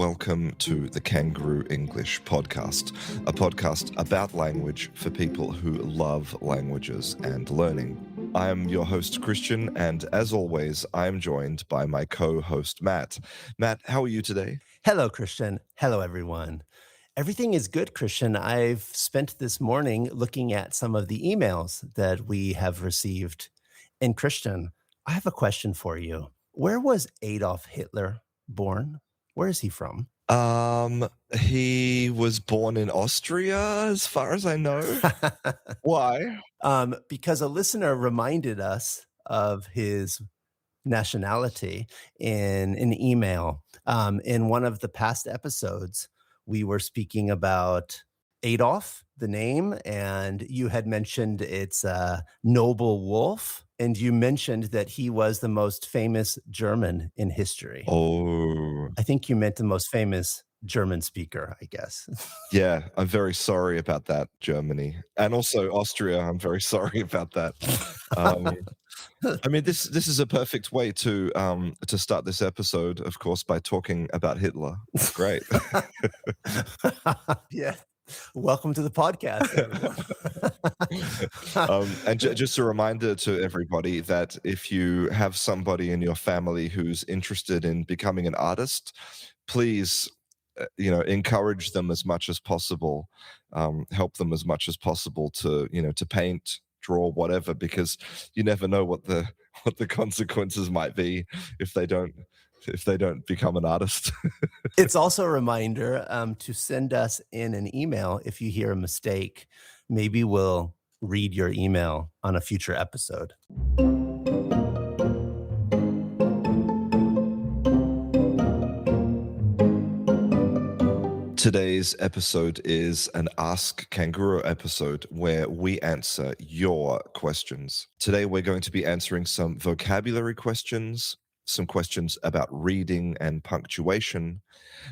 welcome to the Canguro English podcast, a podcast about language for people who love languages and learning. I am your host, Christian, and as always, I am joined by my co-host, Matt. Matt, how are you today? Hello, Christian. Hello, everyone. Everything is good, Christian. I've spent this morning looking at some of the emails that we have received. And Christian, I have a question for you. Where was Adolf Hitler born? Where is he from? He was born in Austria, as far as I know. Why? Because a listener reminded us of his nationality in an email. In one of the past episodes, we were speaking about Adolf, the name, and you had mentioned it's a noble wolf, and you mentioned that he was the most famous German in history. Oh, I think you meant the most famous German speaker, I guess. yeah, I'm very sorry about that, Germany. And also Austria, I'm very sorry about that. Um, I mean, this is a perfect way to start this episode, of course, by talking about Hitler. Great. Yeah. Welcome to the podcast, everyone. And just a reminder to everybody that if you have somebody in your family who's interested in becoming an artist, please, encourage them as much as possible, help them as much as possible to paint, draw, whatever, because you never know what the consequences might be if they don't become an artist. It's also a reminder to send us in an email if you hear a mistake. Maybe we'll read your email on a future episode. Today's episode is an Ask Canguro episode where we answer your questions. Today we're going to be answering some vocabulary questions, some questions about reading and punctuation,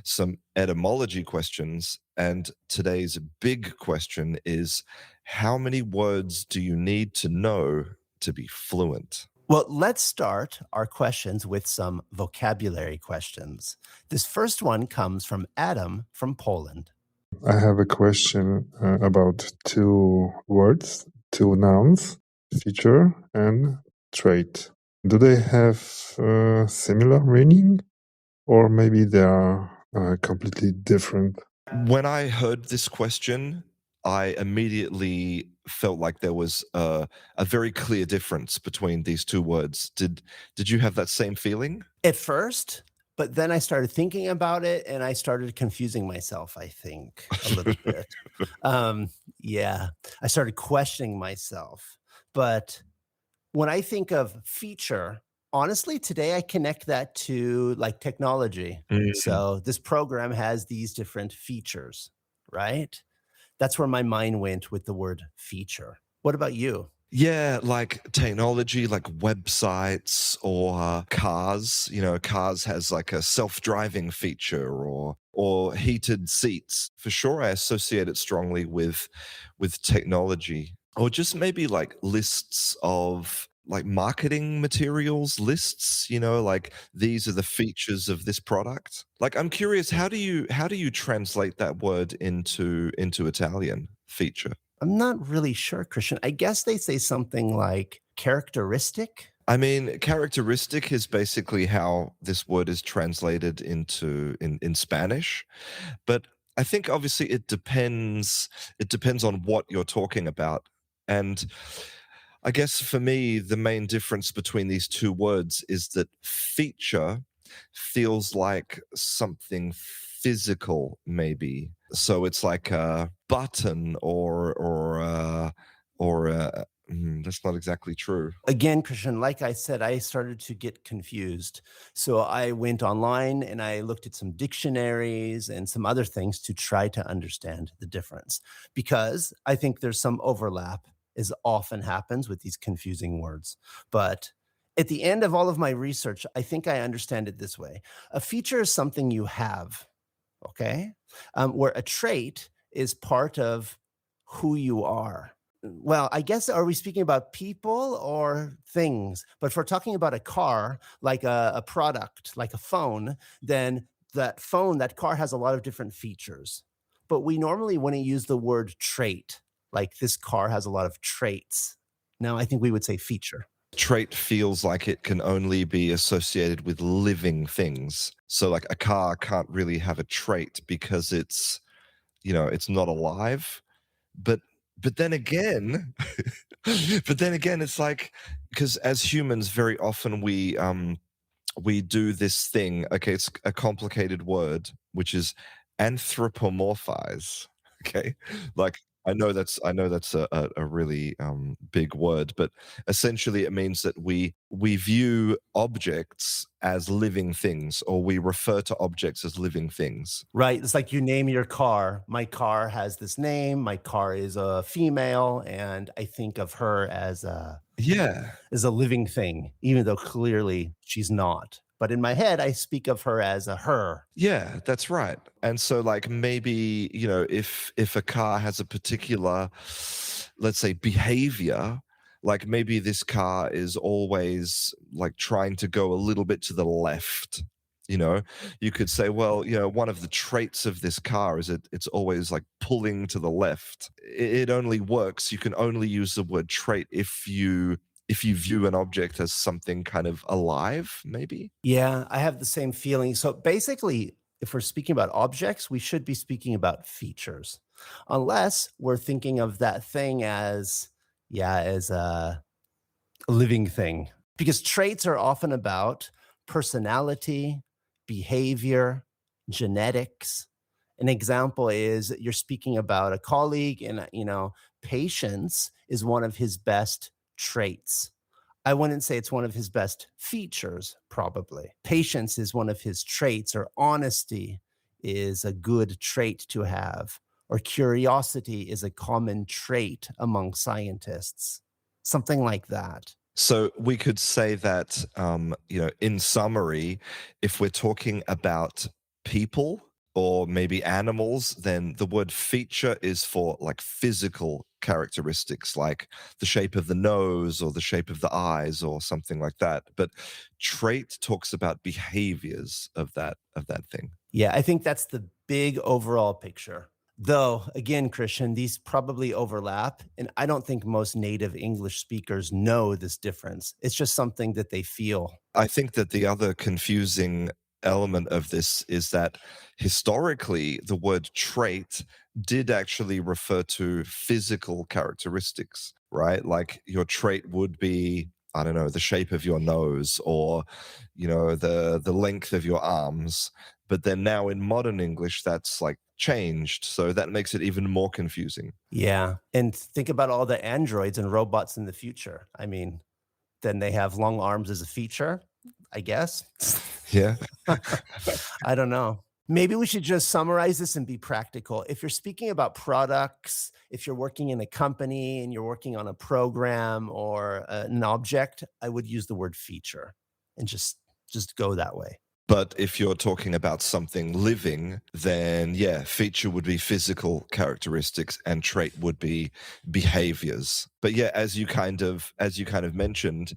some etymology questions, and today's big question is, how many words do you need to know to be fluent? Well, let's start our questions with some vocabulary questions. This first one comes from Adam from Poland. I have a question about two words, two nouns, feature and trait. Do they have similar meaning, or maybe they are completely different? When I heard this question, I immediately felt like there was a very clear difference between these two words. Did you have that same feeling? At first, but then I started thinking about it and I started confusing myself, I think, a little bit. Yeah, I started questioning myself. But when I think of feature, honestly, today I connect that to like technology. Mm. So this program has these different features, right? That's where my mind went with the word feature. What about you? Yeah, like technology, like websites or cars. Cars has like a self-driving feature or heated seats. For sure, I associate it strongly with technology, or just maybe like lists of like marketing materials lists. Like these are the features of this product. Like I'm curious, how do you translate that word into Italian? Feature. I'm not really sure, Christian. I guess they say something like characteristic. I mean, characteristic is basically how this word is translated in Spanish, but I think obviously it depends on what you're talking about. And I guess for me, the main difference between these two words is that feature feels like something physical, maybe. So it's like a button that's not exactly true. Again, Christian, like I said, I started to get confused. So I went online and I looked at some dictionaries and some other things to try to understand the difference, because I think there's some overlap, as often happens with these confusing words. But at the end of all of my research, I think I understand it this way. A feature is something you have, okay? Where a trait is part of who you are. Well, I guess, are we speaking about people or things? But if we're talking about a car, like a product, like a phone, then that phone, that car has a lot of different features, but we normally wouldn't use the word trait, like this car has a lot of traits. No, I think we would say feature. Trait feels like it can only be associated with living things. So like a car can't really have a trait because it's, it's not alive. But but then again, but then again, it's like because as humans, very often we do this thing. Okay, it's a complicated word, which is anthropomorphize. Okay, like I know that's a really big word, but essentially it means that we view objects as living things, or we refer to objects as living things. Right, it's like you name your car. My car has this name, my car is a female, and I think of her Yeah, as a living thing, even though clearly she's not. But in my head, I speak of her as a her. yeah, that's right. And so like maybe, if a car has a particular, let's say, behavior, like maybe this car is always like trying to go a little bit to the left. You know, you could say, well, one of the traits of this car is it's always like pulling to the left. It only works. You can only use the word trait if you view an object as something kind of alive, maybe. Yeah, I have the same feeling. So basically, if we're speaking about objects, we should be speaking about features, unless we're thinking of that thing as, yeah, as a living thing. Because traits are often about personality, behavior, genetics. An example is you're speaking about a colleague, and, patience is one of his best traits. I wouldn't say it's one of his best features, probably. Patience is one of his traits, or honesty is a good trait to have, or curiosity is a common trait among scientists. Something like that. So we could say that, in summary, if we're talking about people or maybe animals, then the word feature is for like physical characteristics, like the shape of the nose or the shape of the eyes or something like that. But trait talks about behaviors of that thing. Yeah, I think that's the big overall picture. Though, again, Christian, these probably overlap. And I don't think most native English speakers know this difference. It's just something that they feel. I think that the other confusing element of this is that historically the word trait did actually refer to physical characteristics, right? Like your trait would be, I don't know, the shape of your nose or, the length of your arms. But then now in modern English, that's like changed. So that makes it even more confusing. Yeah. And think about all the androids and robots in the future. I mean, then they have long arms as a feature, I guess. Yeah. I don't know. Maybe we should just summarize this and be practical. If you're speaking about products, if you're working in a company and you're working on a program or an object, I would use the word feature and just go that way. But if you're talking about something living, then yeah, feature would be physical characteristics and trait would be behaviors. But yeah, as you kind of mentioned,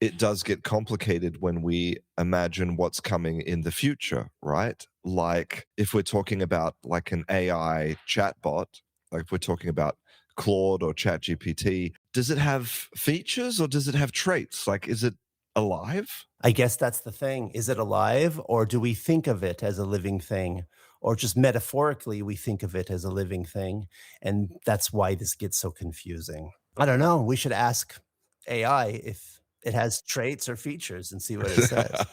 it does get complicated when we imagine what's coming in the future, right? Like if we're talking about like an AI chatbot, like if we're talking about Claude or ChatGPT, does it have features or does it have traits? Like is it alive? I guess that's the thing. Is it alive, or do we think of it as a living thing? Or just metaphorically, we think of it as a living thing. And that's why this gets so confusing. I don't know. We should ask AI if it has traits or features and see what it says.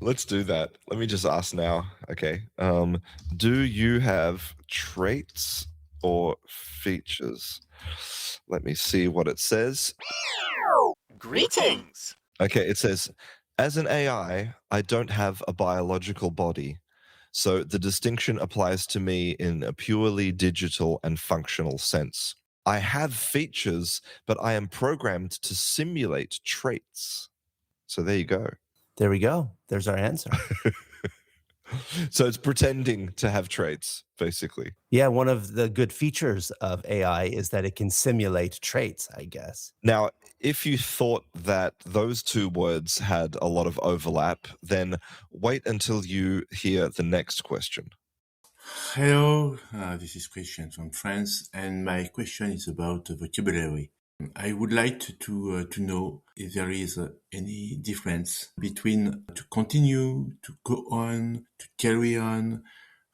Let's do that. Let me just ask now. Okay. Do you have traits or features? Let me see what it says. Greetings! Okay, it says, as an AI, I don't have a biological body. So the distinction applies to me in a purely digital and functional sense. I have features, but I am programmed to simulate traits. So there you go. There we go. There's our answer. So it's pretending to have traits, basically. Yeah, one of the good features of AI is that it can simulate traits, I guess. Now, if you thought that those two words had a lot of overlap, then wait until you hear the next question. Hello, this is Christian from France, and my question is about vocabulary. I would like to know if there is any difference between to continue, to go on, to carry on,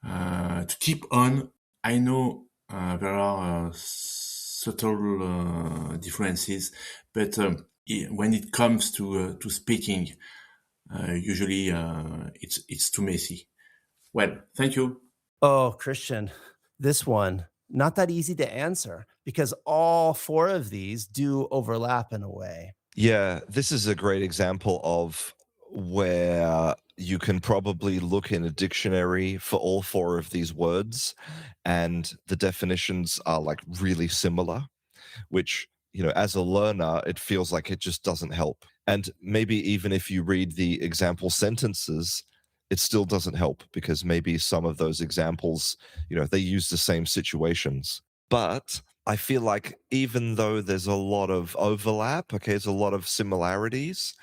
to keep on. I know there are subtle differences, but when it comes to speaking, usually it's too messy. Well, thank you. Oh, Christian, this one, not that easy to answer because all four of these do overlap in a way. Yeah, this is a great example of where you can probably look in a dictionary for all four of these words, and the definitions are like really similar, which, as a learner, it feels like it just doesn't help. And maybe even if you read the example sentences, it still doesn't help because maybe some of those examples, they use the same situations. But I feel like even though there's a lot of overlap, okay, there's a lot of similarities,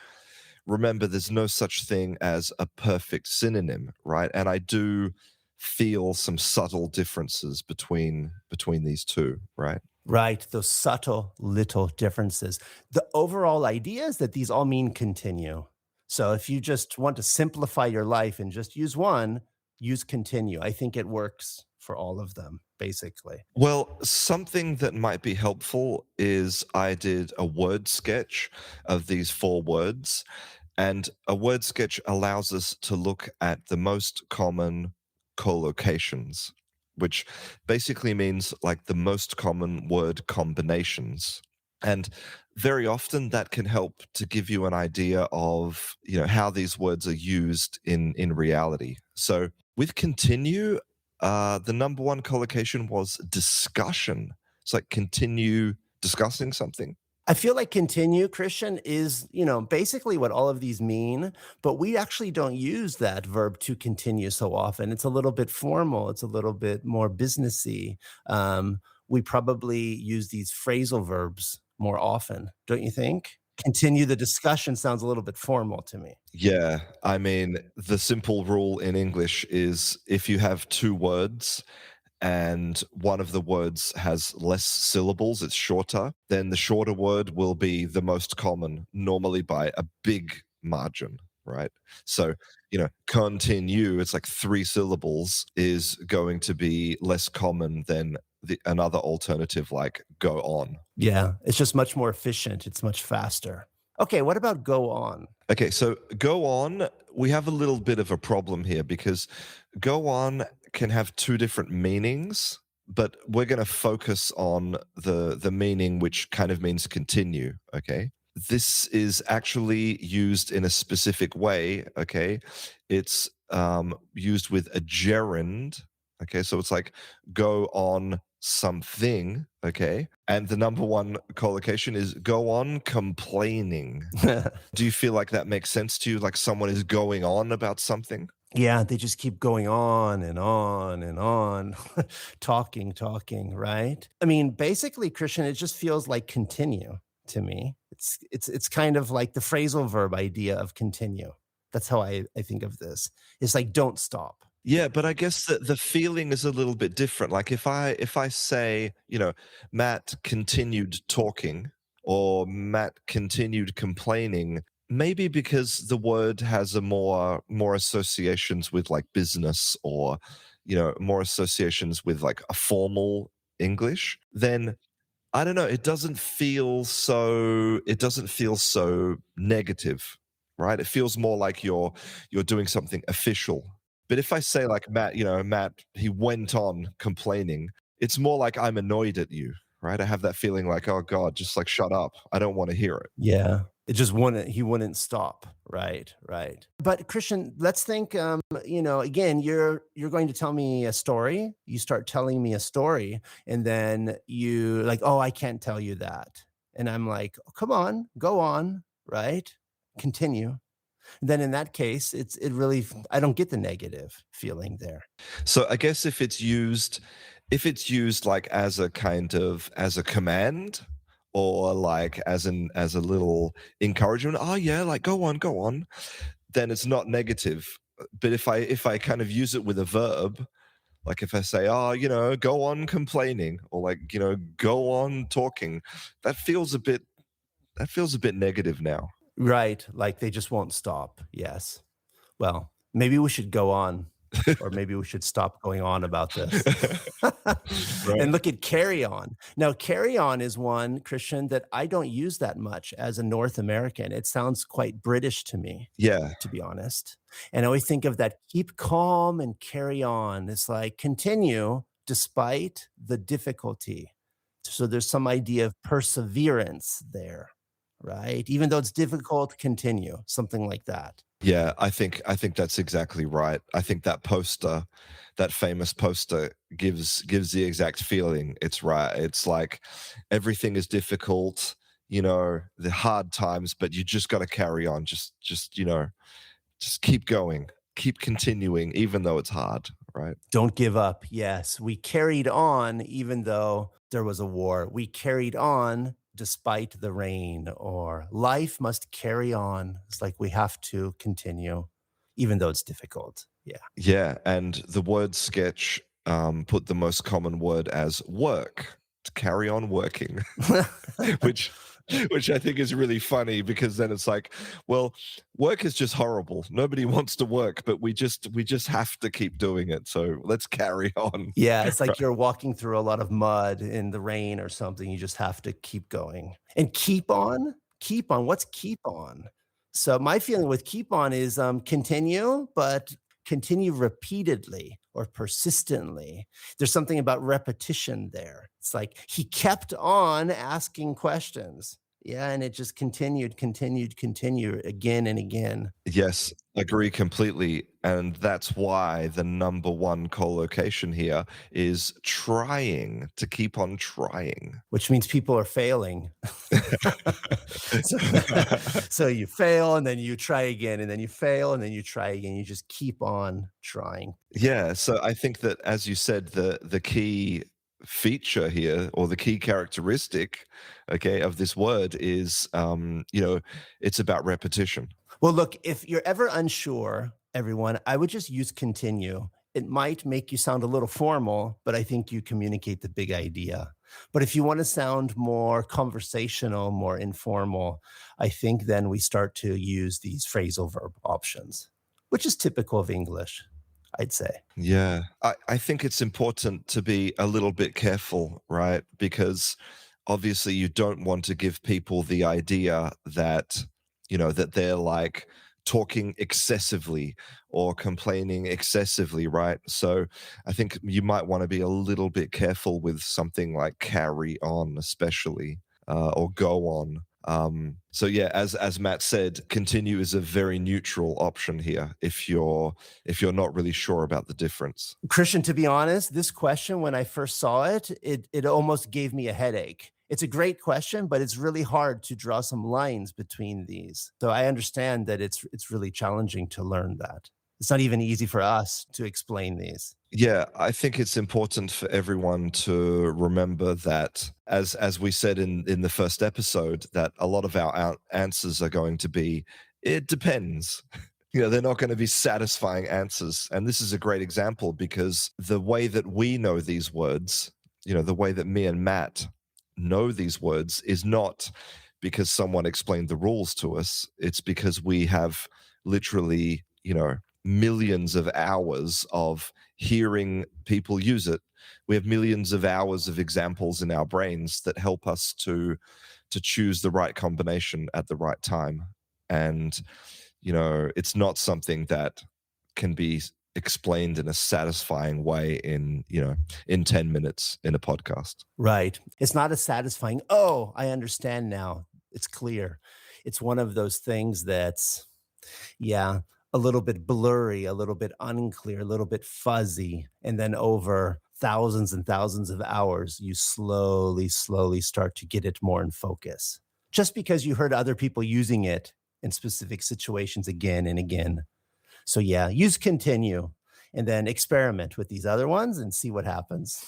remember there's no such thing as a perfect synonym, right? And I do feel some subtle differences between these two, right? Right, those subtle little differences. The overall idea is that these all mean continue. So if you just want to simplify your life and just use one, use continue. I think it works for all of them, basically. Well, something that might be helpful is I did a word sketch of these four words, and a word sketch allows us to look at the most common collocations, which basically means like the most common word combinations. And very often that can help to give you an idea of, how these words are used in reality. So with continue, the number one collocation was discussion. It's like continue discussing something. I feel like continue, Christian, is, basically what all of these mean, but we actually don't use that verb to continue so often. It's a little bit formal. It's a little bit more businessy. We probably use these phrasal verbs more often, don't you think? Continue the discussion sounds a little bit formal to me. Yeah, I mean, the simple rule in English is if you have two words and one of the words has less syllables, it's shorter, then the shorter word will be the most common, normally by a big margin, right? So, continue, it's like three syllables, is going to be less common than another alternative like go on. Yeah, it's just much more efficient. It's much faster. Okay, what about go on? Okay, so go on, we have a little bit of a problem here because go on can have two different meanings, but we're going to focus on the meaning which kind of means continue, okay? This is actually used in a specific way, okay? It's used with a gerund, okay? So it's like go on something, okay? And the number one collocation is go on complaining. Do you feel like that makes sense to you? Like someone is going on about something? Yeah, they just keep going on and on and on, talking, right? I mean, basically, Christian, it just feels like continue to me. It's kind of like the phrasal verb idea of continue. That's how I think of this. It's like don't stop. Yeah, but I guess the feeling is a little bit different. Like if I say, Matt continued talking or Matt continued complaining, maybe because the word has a more associations with like business or, more associations with like a formal English, then I don't know, it doesn't feel so negative, right? It feels more like you're doing something official. But if I say like Matt, he went on complaining, it's more like I'm annoyed at you, right? I have that feeling like, oh God, just like shut up. I don't want to hear it. Yeah. It just wouldn't he wouldn't stop. Right, right. But Christian, let's think again, you're going to tell me a story. You start telling me a story and then you like, "Oh, I can't tell you that." And I'm like, oh, "Come on, go on." Right? Continue. Then in that case, it really, I don't get the negative feeling there. So I guess if it's used like as a kind of as a command or like as a little encouragement, oh yeah, like go on, then it's not negative. But if I kind of use it with a verb, like if I say, oh, go on complaining or like, go on talking, that feels a bit that feels a bit negative now. Right. Like they just won't stop. Yes. Well, maybe we should go on, or maybe we should stop going on about this. Right. And look at carry on. Now, carry on is one, Christian, that I don't use that much as a North American. It sounds quite British to me, Yeah. to be honest. And I always think of that keep calm and carry on. It's like continue despite the difficulty. So there's some idea of perseverance there, right? Even though it's difficult, continue, something like that. Yeah, I think that's exactly right. I think that poster, that famous poster gives the exact feeling. It's right. It's like everything is difficult, the hard times, but you just got to carry on. Just keep going. Keep continuing even though it's hard, right? Don't give up. Yes, we carried on even though there was a war. We carried on despite the rain, or life must carry on. It's like we have to continue even though it's difficult. Yeah. Yeah, and the word sketch put the most common word as work, to carry on working, which which I think is really funny because then it's like, well, work is just horrible. Nobody wants to work, but we just have to keep doing it. So let's carry on. Yeah, it's like you're walking through a lot of mud in the rain or something. You just have to keep going. And keep on? Keep on. What's keep on? So my feeling with keep on is continue, but continue repeatedly or persistently. There's something about repetition there. It's like he kept on asking questions. Yeah, and it just continued again and again. Yes, agree completely. And that's why the number one collocation here is trying, to keep on trying. Which means people are failing. So, so you fail and then you try again, and then you fail and then you try again. You just keep on trying. Yeah, so I think that as you said, the key feature here or the key characteristic, okay, of this word is it's about repetition. Well, look, if you're ever unsure, everyone, I would just use continue. It might make you sound a little formal, but I think you communicate the big idea. But if you want to sound more conversational, more informal, I think then we start to use these phrasal verb options, which is typical of English, I'd say. Yeah, I think it's important to be a little bit careful, right? Because obviously you don't want to give people the idea that, that they're like talking excessively or complaining excessively, right? So I think you might want to be a little bit careful with something like carry on, especially, or go on. So yeah, as Matt said, continue is a very neutral option here if you're not really sure about the difference. Christian, to be honest, this question, when I first saw it, it almost gave me a headache. It's a great question, but it's really hard to draw some lines between these. So I understand that it's really challenging to learn that. It's not even easy for us to explain these. Yeah, I think it's important for everyone to remember that, as we said in the first episode, that a lot of our answers are going to be, it depends. They're not going to be satisfying answers. And this is a great example because the way that we know these words, the way that me and Matt know these words is not because someone explained the rules to us. It's because we have literally, millions of hours of hearing people use it. We have millions of hours of examples in our brains that help us to choose the right combination at the right time. And, it's not something that can be explained in a satisfying way in 10 minutes in a podcast. Right. It's not as satisfying. Oh, I understand now. It's clear. It's one of those things that's, yeah, a little bit blurry, a little bit unclear, a little bit fuzzy. And then over thousands and thousands of hours, you slowly start to get it more in focus. Just because you heard other people using it in specific situations again and again. So yeah, use continue and then experiment with these other ones and see what happens.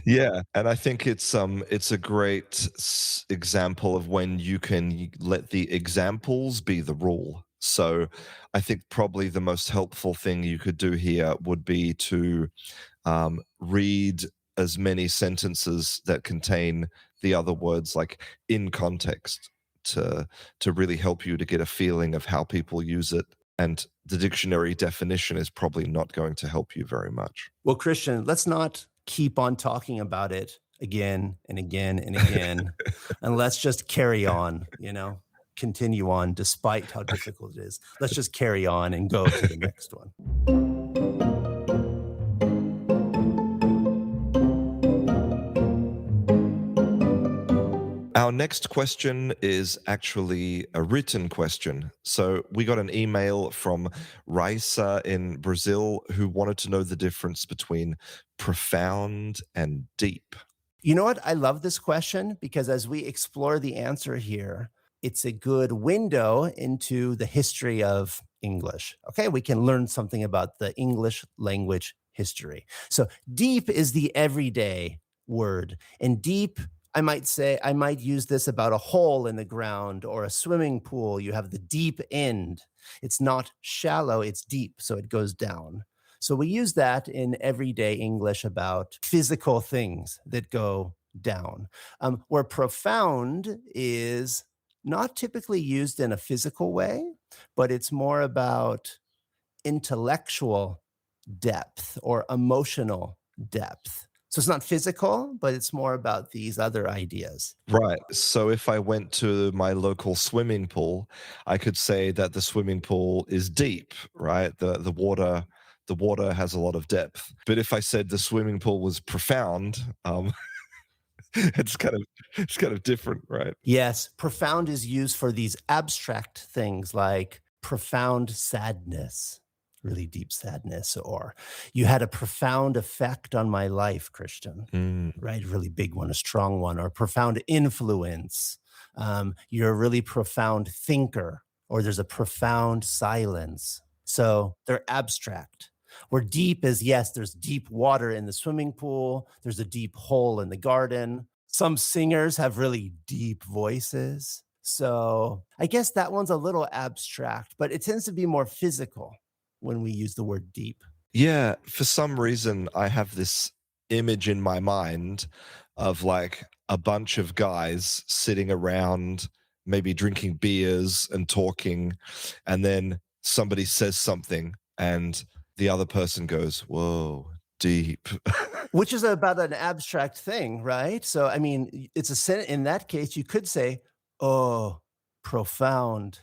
Yeah, and I think it's a great example of when you can let the examples be the rule. So I think probably the most helpful thing you could do here would be to read as many sentences that contain the other words like in context to really help you to get a feeling of how people use it. And the dictionary definition is probably not going to help you very much. Well, Christian, let's not keep on talking about it again and again and again. And let's just carry on, continue on despite how difficult it is. Let's just carry on and go to the next one. Our next question is actually a written question. So we got an email from Raisa in Brazil who wanted to know the difference between profound and deep. You know what? I love this question because as we explore the answer here, it's a good window into the history of English. Okay, we can learn something about the English language history. So deep is the everyday word, and deep, I might use this about a hole in the ground or a swimming pool. You have the deep end. It's not shallow, it's deep, so it goes down. So we use that in everyday English about physical things that go down. Where profound is not typically used in a physical way, but it's more about intellectual depth or emotional depth. So it's not physical, but it's more about these other ideas. Right. So if I went to my local swimming pool, I could say that the swimming pool is deep, right? The water has a lot of depth. But if I said the swimming pool was profound, it's kind of different, right? Yes, profound is used for these abstract things like profound sadness, really deep sadness, or you had a profound effect on my life, Christian, right? A really big one, a strong one, or profound influence. You're a really profound thinker, or there's a profound silence. So they're abstract. Where deep is, yes, there's deep water in the swimming pool, there's a deep hole in the garden. Some singers have really deep voices. So I guess that one's a little abstract, but it tends to be more physical when we use the word deep. Yeah, for some reason, I have this image in my mind of like a bunch of guys sitting around, maybe drinking beers and talking, and then somebody says something, and the other person goes, "Whoa, deep." Which is about an abstract thing, right? So, I mean, it's in that case, you could say, oh, profound.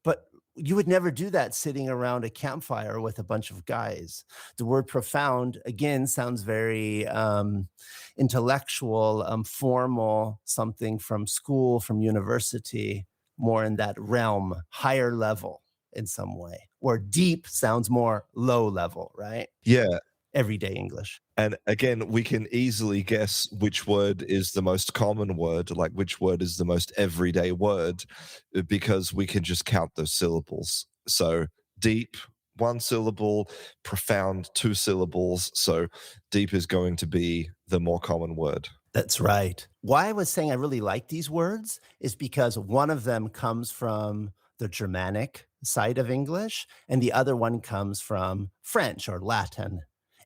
But you would never do that sitting around a campfire with a bunch of guys. The word profound, again, sounds very intellectual, formal, something from school, from university, more in that realm, higher level in some way. Or deep sounds more low level, right? Yeah. Everyday English. And again, we can easily guess which word is the most common word, like which word is the most everyday word, because we can just count those syllables. So deep, one syllable, profound, two syllables. So deep is going to be the more common word. That's right. Why I was saying I really like these words is because one of them comes from the Germanic side of English, and the other one comes from French or Latin.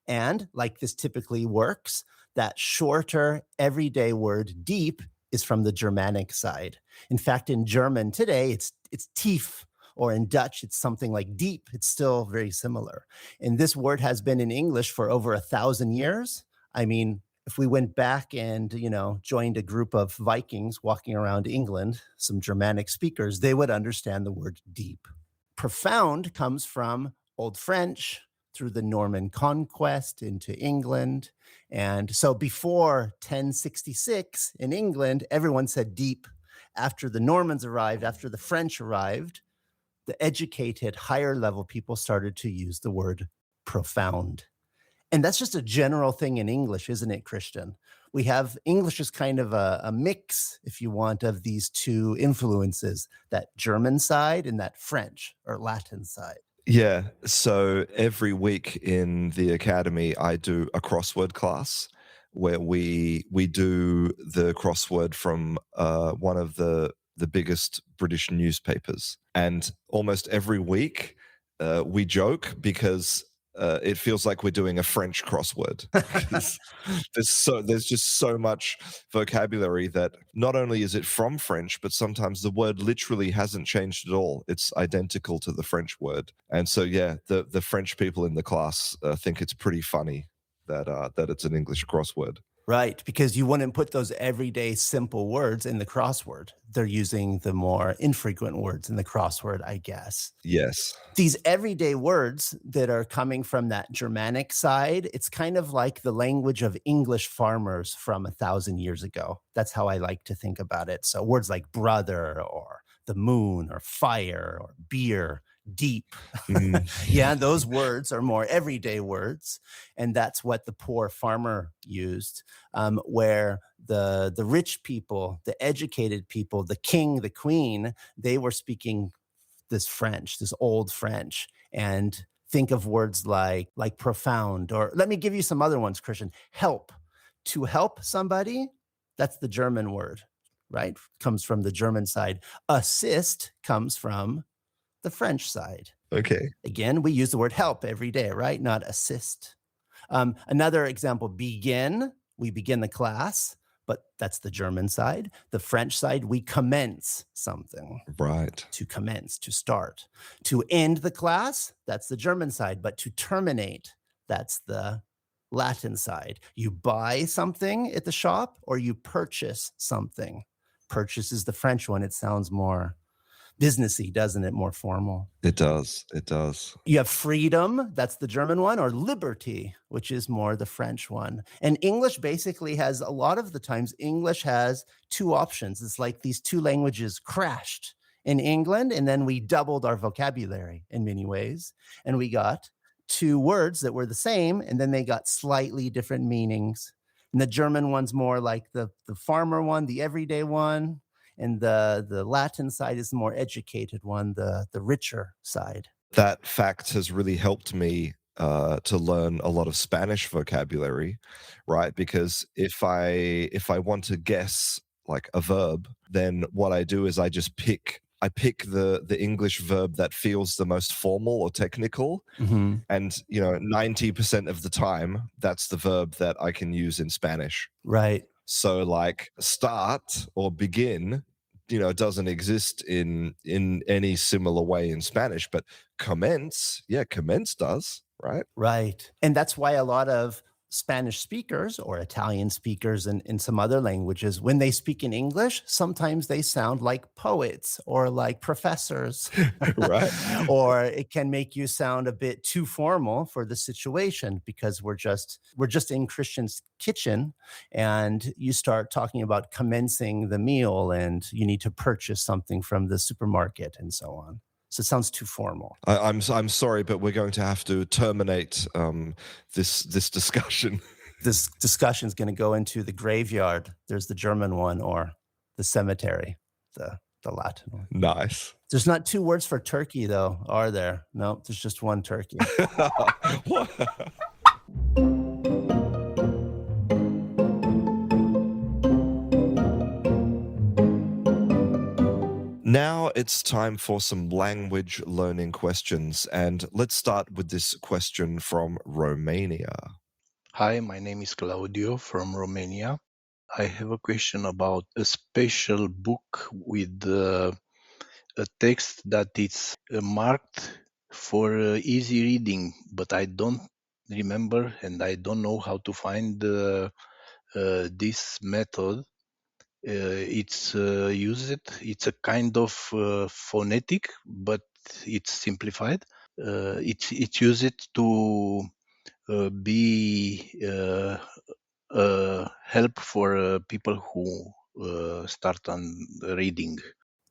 And like this typically works, that shorter everyday word deep is from the Germanic side. In fact, in German today, it's tief, or in Dutch, it's something like deep. It's still very similar. And this word has been in English for over 1,000 years. I mean, if we went back and, joined a group of Vikings walking around England, some Germanic speakers, they would understand the word deep. Profound comes from Old French, through the Norman conquest into England. And so before 1066 in England, everyone said deep. After the Normans arrived, after the French arrived, the educated higher level people started to use the word profound. And that's just a general thing in English, isn't it, Christian? we have English is kind of a mix, if you want, of these two influences, that German side and that French or Latin side. Yeah. So every week in the academy, I do a crossword class where we do the crossword from one of the biggest British newspapers, and almost every week we joke because it feels like we're doing a French crossword because there's just so much vocabulary that not only is it from French, but sometimes the word literally hasn't changed at all. It's identical to the French word, and so yeah, the French people in the class think it's pretty funny that it's an English crossword. Right, because you wouldn't put those everyday simple words in the crossword. They're using the more infrequent words in the crossword, I guess. Yes. These everyday words that are coming from that Germanic side, it's kind of like the language of English farmers from 1,000 years ago. That's how I like to think about it. So words like brother or the moon or fire or beer, deep. Mm. Yeah, those words are more everyday words. And that's what the poor farmer used, where the rich people, the educated people, the king, the queen, they were speaking this French, this old French. And think of words like profound, or let me give you some other ones, Christian. Help. To help somebody, that's the German word, right? Comes from the German side. Assist comes from the French side. Okay. Again, we use the word help every day, right? Not assist. Another example, begin. We begin the class, but that's the German side. The French side, we commence something. Right. To commence, to start. To end the class, that's the German side, but to terminate, that's the Latin side. You buy something at the shop or you purchase something. Purchase is the French one. It sounds more businessy, doesn't it? More formal. It does. It does. You have freedom, that's the German one, or liberty, which is more the French one. And English basically has, a lot of the times, English has two options. It's like these two languages crashed in England, and then we doubled our vocabulary in many ways. And we got two words that were the same, and then they got slightly different meanings. And the German one's more like the farmer one, the everyday one. And the Latin side is the more educated one, the richer side. That fact has really helped me to learn a lot of Spanish vocabulary, right? Because if I want to guess like a verb, then what I do is I pick the English verb that feels the most formal or technical. Mm-hmm. And 90% of the time, that's the verb that I can use in Spanish. Right. So like start or begin, doesn't exist in any similar way in Spanish, but commence does, right? Right. And that's why a lot of Spanish speakers or Italian speakers and in some other languages, when they speak in English, sometimes they sound like poets or like professors. Right. Or it can make you sound a bit too formal for the situation because we're just in Christian's kitchen, and you start talking about commencing the meal and you need to purchase something from the supermarket and so on. So it sounds too formal. I'm sorry, but we're going to have to terminate this discussion. This discussion is going to go into the graveyard. There's the German one, or the cemetery, the Latin one. Nice. There's not two words for turkey, though, are there? No, there's just one turkey. Now it's time for some language learning questions, and let's start with this question from Romania. Hi, my name is Claudio from Romania. I have a question about a special book with a text that is marked for easy reading, but I don't remember and I don't know how to find this method. It's a kind of phonetic, but it's simplified. It's used to be help for people who start on reading.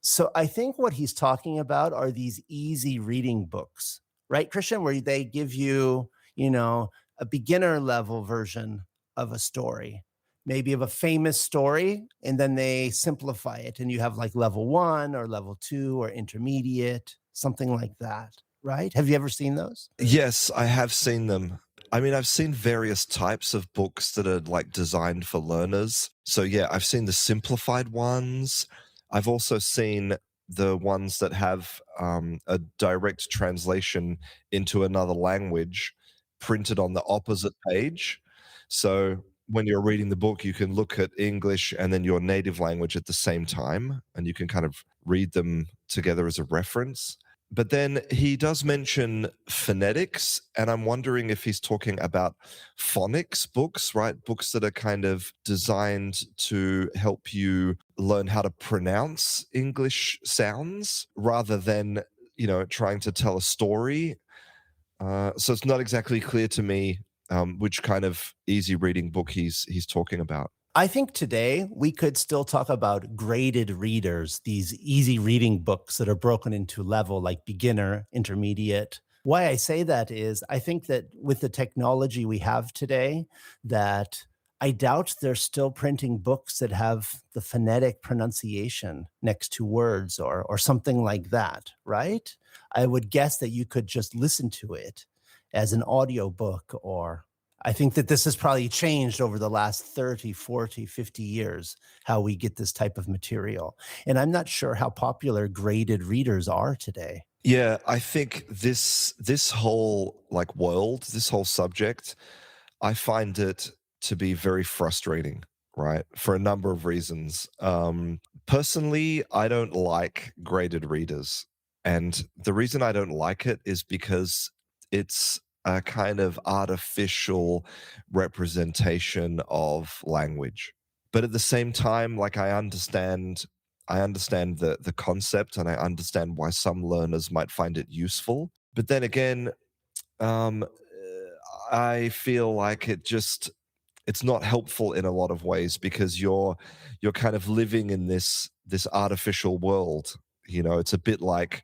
So I think what he's talking about are these easy reading books, right, Christian, where they give you, a beginner level version of a story. maybe of a famous story, and then they simplify it. And you have like level 1 or level 2 or intermediate, something like that, right? Have you ever seen those? Yes, I have seen them. I mean, I've seen various types of books that are like designed for learners. So, yeah, I've seen the simplified ones. I've also seen the ones that have a direct translation into another language printed on the opposite page. So, when you're reading the book, you can look at English and then your native language at the same time, and you can kind of read them together as a reference. But then he does mention phonetics, and I'm wondering if he's talking about phonics books, right? Books that are kind of designed to help you learn how to pronounce English sounds rather than, trying to tell a story. So it's not exactly clear to me which kind of easy reading book he's talking about. I think today we could still talk about graded readers, these easy reading books that are broken into level like beginner, intermediate. Why I say that is I think that with the technology we have today, that I doubt they're still printing books that have the phonetic pronunciation next to words or something like that, right? I would guess that you could just listen to it as an audio book, or I think that this has probably changed over the last 30, 40, 50 years, how we get this type of material. And I'm not sure how popular graded readers are today. Yeah, I think this whole like world, this whole subject, I find it to be very frustrating, right? For a number of reasons. Personally, I don't like graded readers. And the reason I don't like it is because it's a kind of artificial representation of language. But at the same time, like I understand the concept, and I understand why some learners might find it useful. But then again, I feel like it's not helpful in a lot of ways because you're kind of living in this artificial world. It's a bit like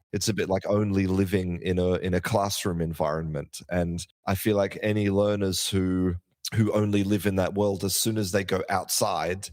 only living in a classroom environment. And I feel like any learners who only live in that world, as soon as they go outside,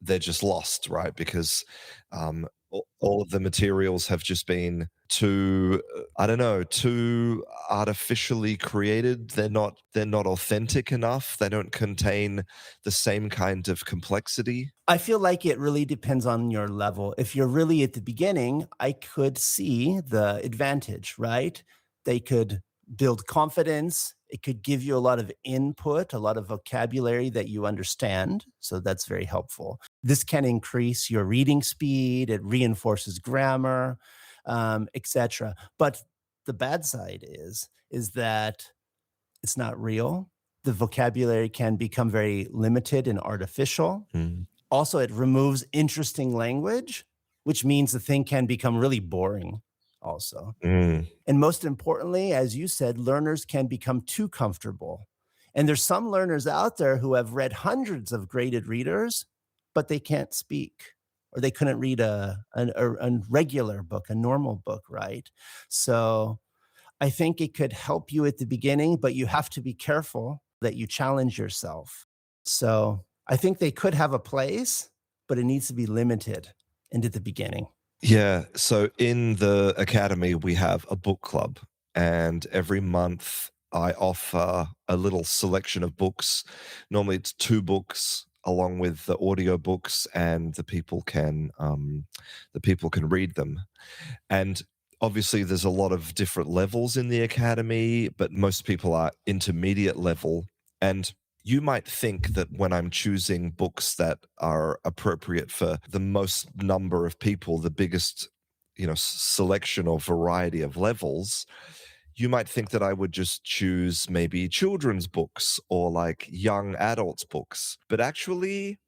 they're just lost, right? Because all of the materials have just been too, I don't know, too artificially created. They're not authentic enough. They don't contain the same kind of complexity. I feel like it really depends on your level. If you're really at the beginning, I could see the advantage, right? They could build confidence. It could give you a lot of input, a lot of vocabulary that you understand. So that's very helpful. This can increase your reading speed. It reinforces grammar, etc. But the bad side is that it's not real. The vocabulary can become very limited and artificial. Mm. Also, it removes interesting language, which means the thing can become really boring also. Mm. And most importantly, as you said, learners can become too comfortable. And there's some learners out there who have read hundreds of graded readers, but they can't speak, or they couldn't read a regular book, a normal book, right? So I think it could help you at the beginning, but you have to be careful that you challenge yourself. So I think they could have a place, but it needs to be limited and at the beginning. Yeah. So in the academy, we have a book club, and every month I offer a little selection of books. Normally, it's 2 books along with the audio books, and the people can read them. And obviously, there's a lot of different levels in the academy, but most people are intermediate level. And you might think that when I'm choosing books that are appropriate for the most number of people, the biggest, selection or variety of levels, you might think that I would just choose maybe children's books or like young adults books. But actually,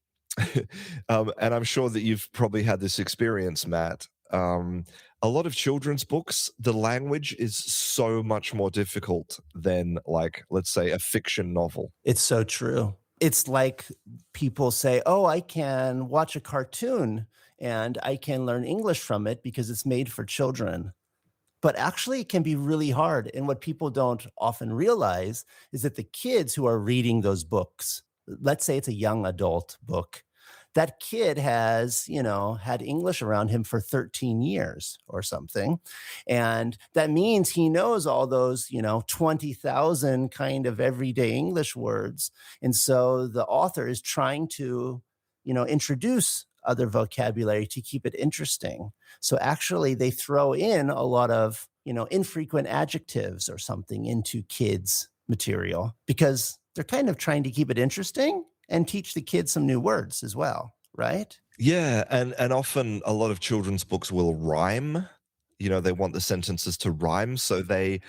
and I'm sure that you've probably had this experience, Matt. A lot of children's books, the language is so much more difficult than, like, let's say, a fiction novel. It's so true. It's like people say, oh, I can watch a cartoon and I can learn English from it because it's made for children. But actually, it can be really hard. And what people don't often realize is that the kids who are reading those books, let's say it's a young adult book. That kid has, had English around him for 13 years or something. And that means he knows all those, 20,000 kind of everyday English words. And so the author is trying to, introduce other vocabulary to keep it interesting. So actually, they throw in a lot of, infrequent adjectives or something into kids' material because they're kind of trying to keep it interesting and teach the kids some new words as well, right? Yeah, and often a lot of children's books will rhyme. They want the sentences to rhyme, so they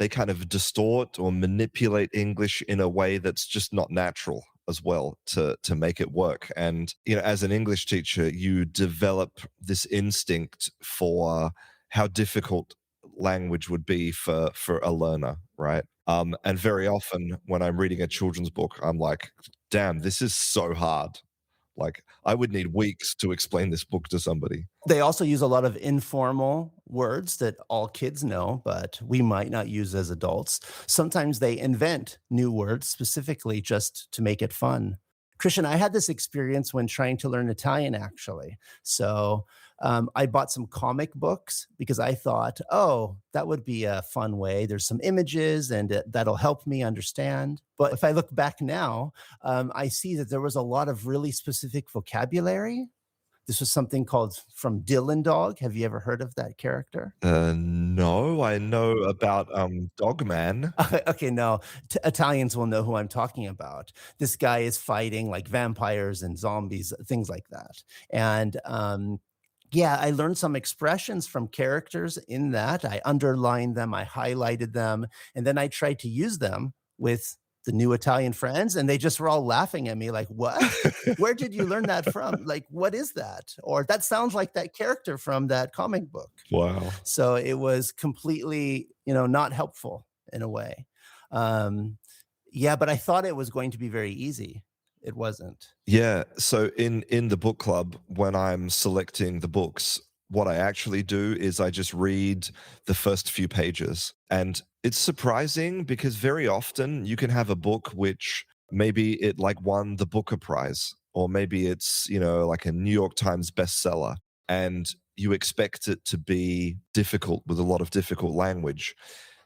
kind of distort or manipulate English in a way that's just not natural as well to make it work. And as an English teacher, you develop this instinct for how difficult language would be for a learner, right? And very often when I'm reading a children's book, I'm like, damn, this is so hard. Like, I would need weeks to explain this book to somebody. They also use a lot of informal words that all kids know, but we might not use as adults. Sometimes they invent new words specifically just to make it fun. Christian, I had this experience when trying to learn Italian, actually. So I bought some comic books because I thought, oh, that would be a fun way. There's some images and that'll help me understand. But if I look back now, I see that there was a lot of really specific vocabulary. This was something called From Dylan Dog. Have you ever heard of that character? No, I know about Dogman. Okay, no, Italians will know who I'm talking about. This guy is fighting like vampires and zombies, things like that. And yeah, I learned some expressions from characters in that. I underlined them, I highlighted them, and then I tried to use them with the new Italian friends, and they just were all laughing at me like, "What? Where did you learn that from? Like, what is that?" Or that sounds like that character from that comic book. Wow. So it was completely, not helpful in a way. Yeah, but I thought it was going to be very easy. It wasn't. Yeah, so in the book club, when I'm selecting the books, what I actually do is I just read the first few pages. And it's surprising because very often you can have a book which maybe it like won the Booker Prize, or maybe it's, like a New York Times bestseller, and you expect it to be difficult with a lot of difficult language.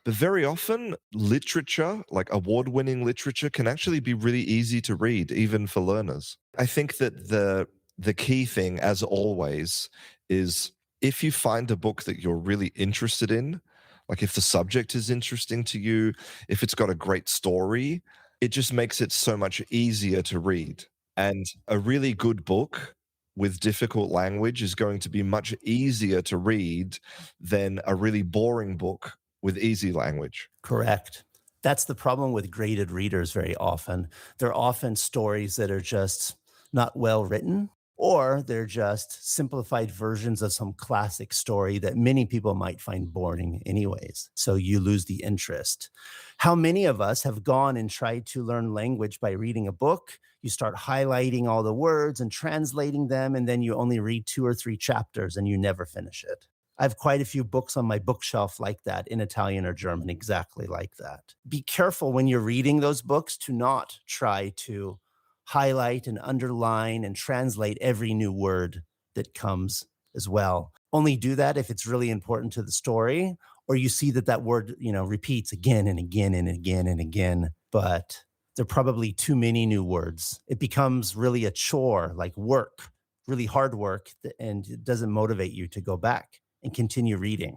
But very often, literature, like award-winning literature, can actually be really easy to read, even for learners. I think that the key thing, as always, is if you find a book that you're really interested in, like if the subject is interesting to you, if it's got a great story, it just makes it so much easier to read. And a really good book with difficult language is going to be much easier to read than a really boring book with easy language. Correct. That's the problem with graded readers very often. They're often stories that are just not well written, or they're just simplified versions of some classic story that many people might find boring anyways. So you lose the interest. How many of us have gone and tried to learn language by reading a book? You start highlighting all the words and translating them, and then you only read 2 or 3 chapters and you never finish it. I have quite a few books on my bookshelf like that, in Italian or German, exactly like that. Be careful when you're reading those books to not try to highlight and underline and translate every new word that comes as well. Only do that if it's really important to the story, or you see that that word, repeats again and again and again and again, but there are probably too many new words. It becomes really a chore, like work, really hard work, and it doesn't motivate you to go back and continue reading,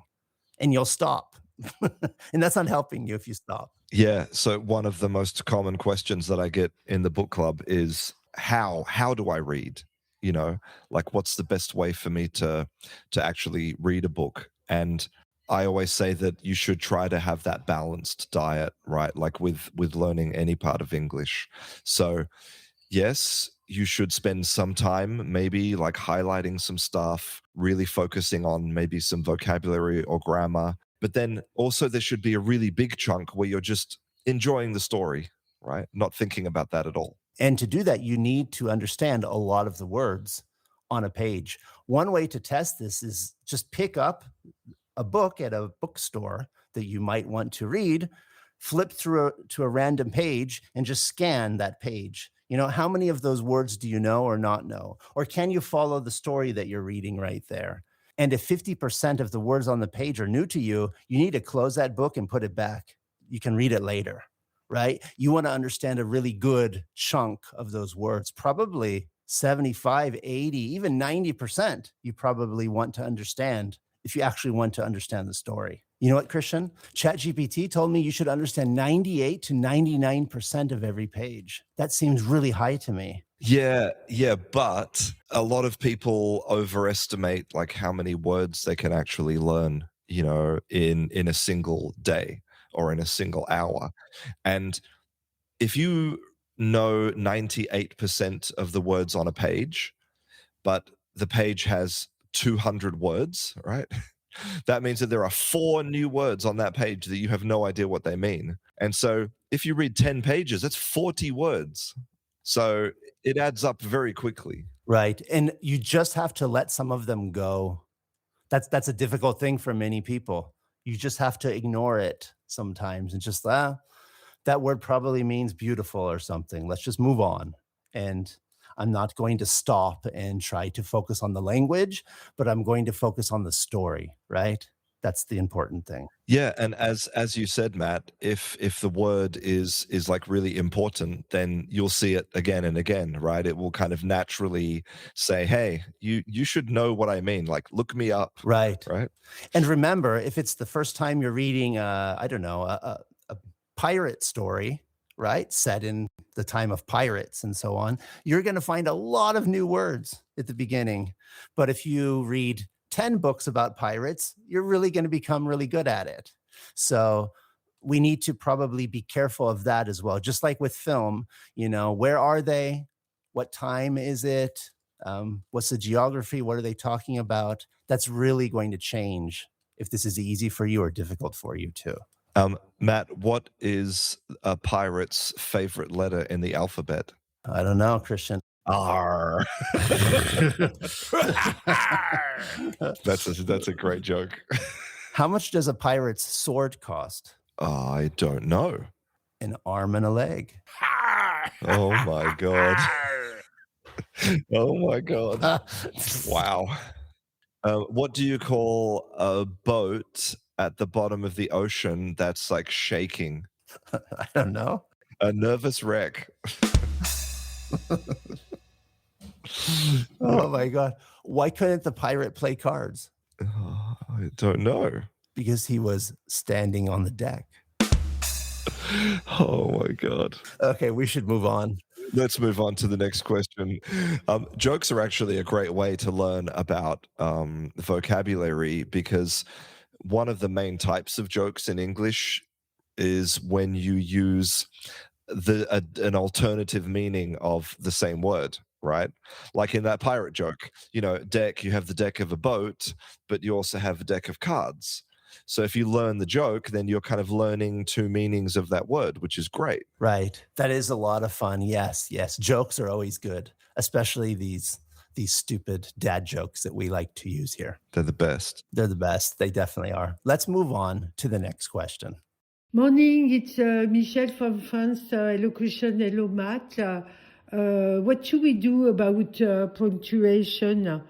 and you'll stop. And that's not helping you if you stop. Yeah, so one of the most common questions that I get in the book club is how do I read? Like what's the best way for me to actually read a book? And I always say that you should try to have that balanced diet, right? Like with learning any part of English. So yes, you should spend some time maybe like highlighting some stuff, really focusing on maybe some vocabulary or grammar. But then also there should be a really big chunk where you're just enjoying the story, right? Not thinking about that at all. And to do that, you need to understand a lot of the words on a page. One way to test this is just pick up a book at a bookstore that you might want to read, flip through to a random page and just scan that page. How many of those words do you know or not know? Or can you follow the story that you're reading right there? And if 50% of the words on the page are new to you, you need to close that book and put it back. You can read it later, right? You want to understand a really good chunk of those words, probably 75, 80, even 90%, you probably want to understand if you actually want to understand the story. You know what, Christian? ChatGPT told me you should understand 98 to 99% of every page. That seems really high to me. Yeah, but a lot of people overestimate like how many words they can actually learn, in a single day or in a single hour. And if you know 98% of the words on a page, but the page has 200 words, right? That means that there are 4 new words on that page that you have no idea what they mean. And so if you read 10 pages, that's 40 words. So it adds up very quickly. Right. And you just have to let some of them go. That's a difficult thing for many people. You just have to ignore it sometimes and just, that word probably means beautiful or something. Let's just move on. And I'm not going to stop and try to focus on the language, but I'm going to focus on the story, right? That's the important thing. Yeah, and as you said, Matt, if the word is like really important, then you'll see it again and again, right? It will kind of naturally say, "Hey, you should know what I mean. Like, look me up." Right. Right. And remember, if it's the first time you're reading, I don't know, a pirate story, right, set in the time of pirates and so on, you're going to find a lot of new words at the beginning. But if you read 10 books about pirates, you're really going to become really good at it. So we need to probably be careful of that as well. Just like with film, where are they? What time is it? What's the geography? What are they talking about? That's really going to change if this is easy for you or difficult for you too. Matt, what is a pirate's favorite letter in the alphabet? I don't know, Christian. R. That's a great joke. How much does a pirate's sword cost? I don't know. An arm and a leg. Oh my god. Oh my god. Wow. What do you call a boat at the bottom of the ocean that's like shaking? I don't know. A nervous wreck. Oh my God. Why couldn't the pirate play cards? I don't know. Because he was standing on the deck. Oh my god. Okay, we should move on. Let's move on to the next question. Jokes are actually a great way to learn about vocabulary because one of the main types of jokes in English is when you use an alternative meaning of the same word, right? Like in that pirate joke, deck, you have the deck of a boat, but you also have a deck of cards. So if you learn the joke, then you're kind of learning 2 meanings of that word, which is great. Right. That is a lot of fun. Yes. Jokes are always good, especially these stupid dad jokes that we like to use here. They're the best. They're the best. They definitely are. Let's move on to the next question. Morning, it's Michelle from France. Hello, Christian. Hello, Matt. What should we do about punctuation?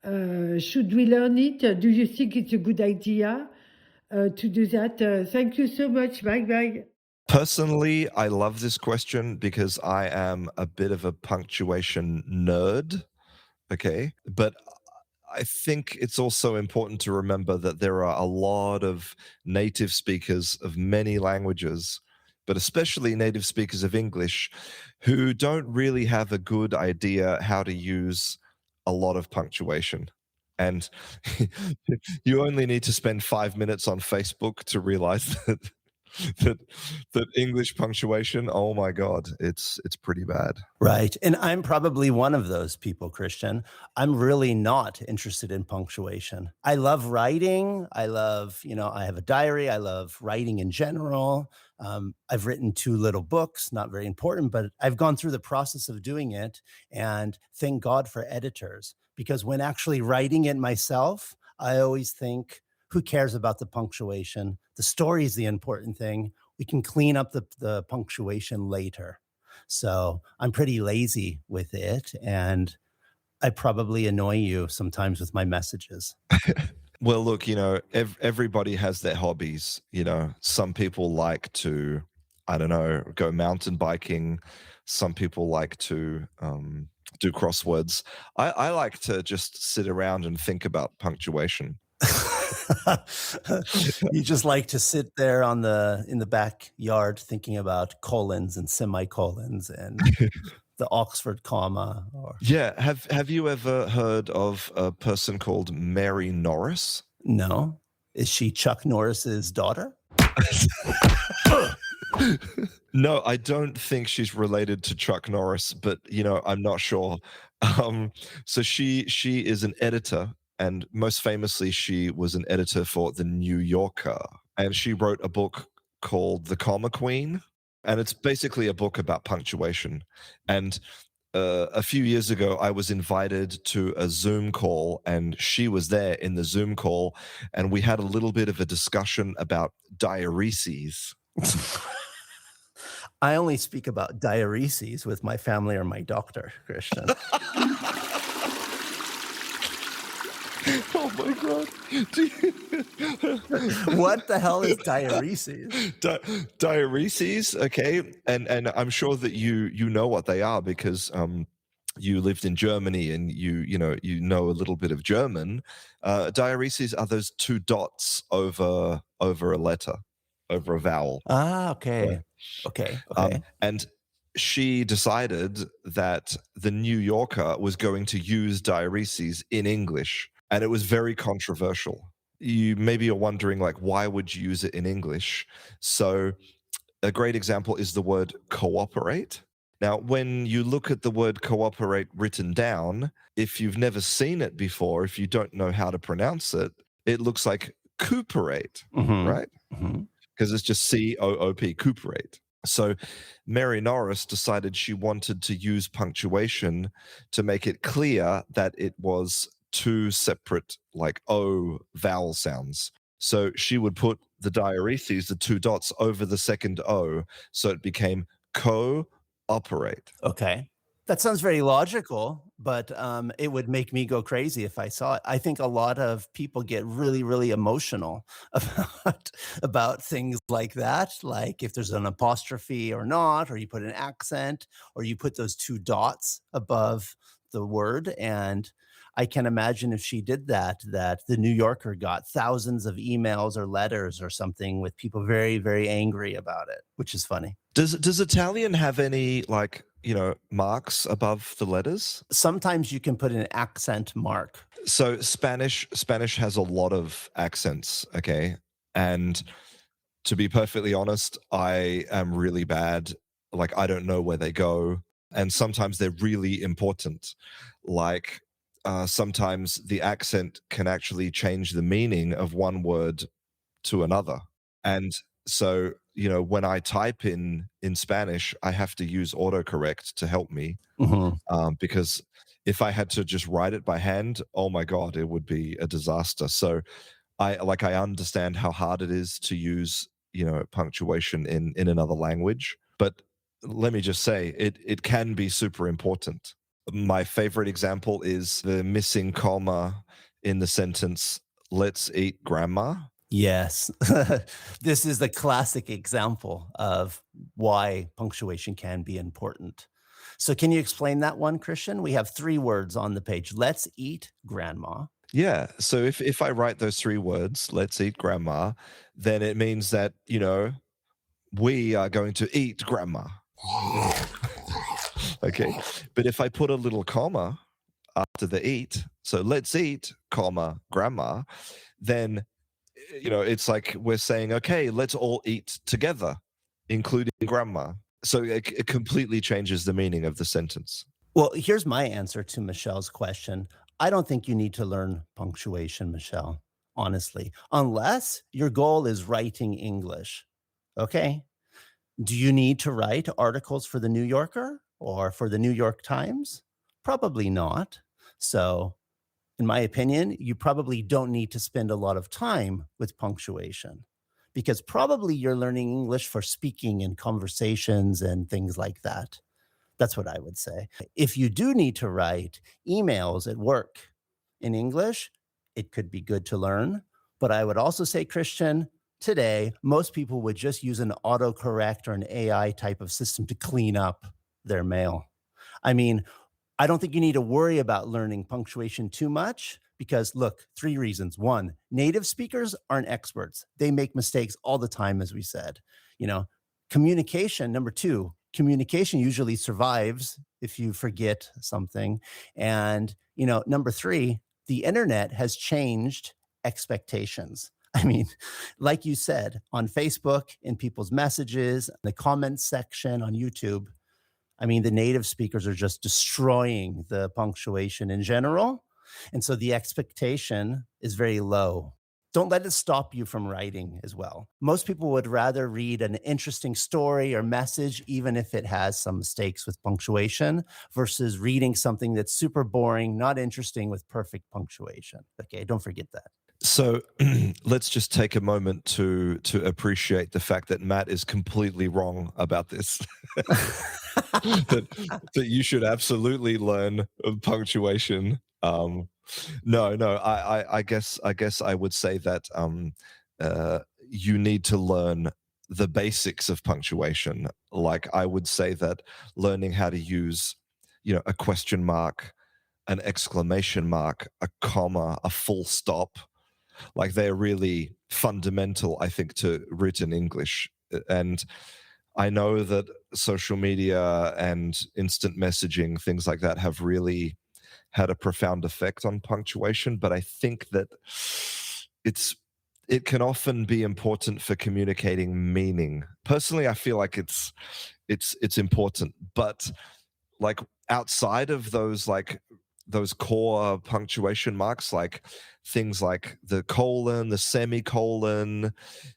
Should we learn it? Do you think it's a good idea to do that? Thank you so much. Bye-bye. Personally, I love this question because I am a bit of a punctuation nerd. Okay. But I think it's also important to remember that there are a lot of native speakers of many languages, but especially native speakers of English, who don't really have a good idea how to use a lot of punctuation. And you only need to spend 5 minutes on Facebook to realize that English punctuation, oh my God, it's pretty bad. Right. And I'm probably one of those people, Christian. I'm really not interested in punctuation. I love writing. I love, I have a diary. I love writing in general. I've written 2 little books, not very important, but I've gone through the process of doing it. And thank God for editors, because when actually writing it myself, I always think, who cares about the punctuation? The story is the important thing. We can clean up the punctuation later. So I'm pretty lazy with it, and I probably annoy you sometimes with my messages. Well, look, everybody has their hobbies. Some people like to, I don't know, go mountain biking. Some people like to do crosswords. I like to just sit around and think about punctuation. You just like to sit there in the backyard thinking about colons and semicolons and the Oxford comma. Or Yeah. Have you ever heard of a person called Mary Norris? no, is she Chuck Norris's daughter? No, I don't think she's related to Chuck Norris, but I'm not sure. So she is an editor, and most famously, she was an editor for The New Yorker, and she wrote a book called The Comma Queen, and it's basically a book about punctuation. And a few years ago, I was invited to a Zoom call, and she was there in the Zoom call, and we had a little bit of a discussion about diareses. I only speak about diareses with my family or my doctor, Christian. Oh my god! What the hell is diareses? Diareses, okay, and I'm sure that you know what they are because you lived in Germany and you know a little bit of German. Diareses are those two dots over a letter, over a vowel. Ah, okay. Right. Okay. And she decided that the New Yorker was going to use diareses in English, and it was very controversial. Maybe you're wondering, like, why would you use it in English? So a great example is the word cooperate. Now, when you look at the word cooperate written down, if you've never seen it before, if you don't know how to pronounce it, it looks like cooperate, right? Mhm. Because it's just COOP, cooperate. So Mary Norris decided she wanted to use punctuation to make it clear that it was two separate, like O vowel sounds. So she would put the diareses, the two dots, over the second O, so it became co-operate. Okay. That sounds very logical, but it would make me go crazy if I saw it. I think a lot of people get really, really emotional about things like that, like if there's an apostrophe or not, or you put an accent, or you put those two dots above the word. And I can imagine if she did that the New Yorker got thousands of emails or letters or something with people very, very angry about it, which is funny. Does Italian have any, like, marks above the letters? Sometimes you can put an accent mark. So Spanish has a lot of accents, okay? And to be perfectly honest, I am really bad. Like, I don't know where they go. And sometimes they're really important. Like, sometimes the accent can actually change the meaning of one word to another. And so, when I type in Spanish, I have to use autocorrect to help me, because if I had to just write it by hand, oh my God, it would be a disaster. So I understand how hard it is to use, punctuation in another language. But let me just say, it can be super important. My favorite example is the missing comma in the sentence, "Let's eat grandma." Yes. This is the classic example of why punctuation can be important. So can you explain that one, Christian? We have 3 words on the page. Let's eat grandma. Yeah. So if I write those 3 words, "Let's eat grandma," then it means that, we are going to eat grandma. Okay. But if I put a little comma after the eat, so "Let's eat, comma, grandma," then, it's like we're saying, okay, let's all eat together, including grandma. So it completely changes the meaning of the sentence. Well, here's my answer to Michelle's question. I don't think you need to learn punctuation, Michelle, honestly, unless your goal is writing English. Okay. Do you need to write articles for the New Yorker or for the New York Times? Probably not. So, in my opinion, you probably don't need to spend a lot of time with punctuation because probably you're learning English for speaking and conversations and things like that. That's what I would say. If you do need to write emails at work in English, it could be good to learn. But I would also say, Christian, today, most people would just use an autocorrect or an AI type of system to clean up their mail. I mean, I don't think you need to worry about learning punctuation too much because, look, 3 reasons. 1, native speakers aren't experts. They make mistakes all the time, as we said. You know, communication, number 2, communication usually survives if you forget something. And, number 3, the internet has changed expectations. I mean, like you said, on Facebook, in people's messages, the comments section on YouTube, I mean, the native speakers are just destroying the punctuation in general. And so the expectation is very low. Don't let it stop you from writing as well. Most people would rather read an interesting story or message, even if it has some mistakes with punctuation, versus reading something that's super boring, not interesting with perfect punctuation. Okay, don't forget that. So let's just take a moment to appreciate the fact that Matt is completely wrong about this. that you should absolutely learn punctuation. No, I guess I would say that you need to learn the basics of punctuation. Like I would say that learning how to use, a question mark, an exclamation mark, a comma, a full stop, like they're really fundamental, I think, to written English. And I know that social media and instant messaging, things like that, have really had a profound effect on punctuation, but I think that it can often be important for communicating meaning. Personally, I feel like it's important, but like outside of those core punctuation marks, like things like the colon, the semicolon,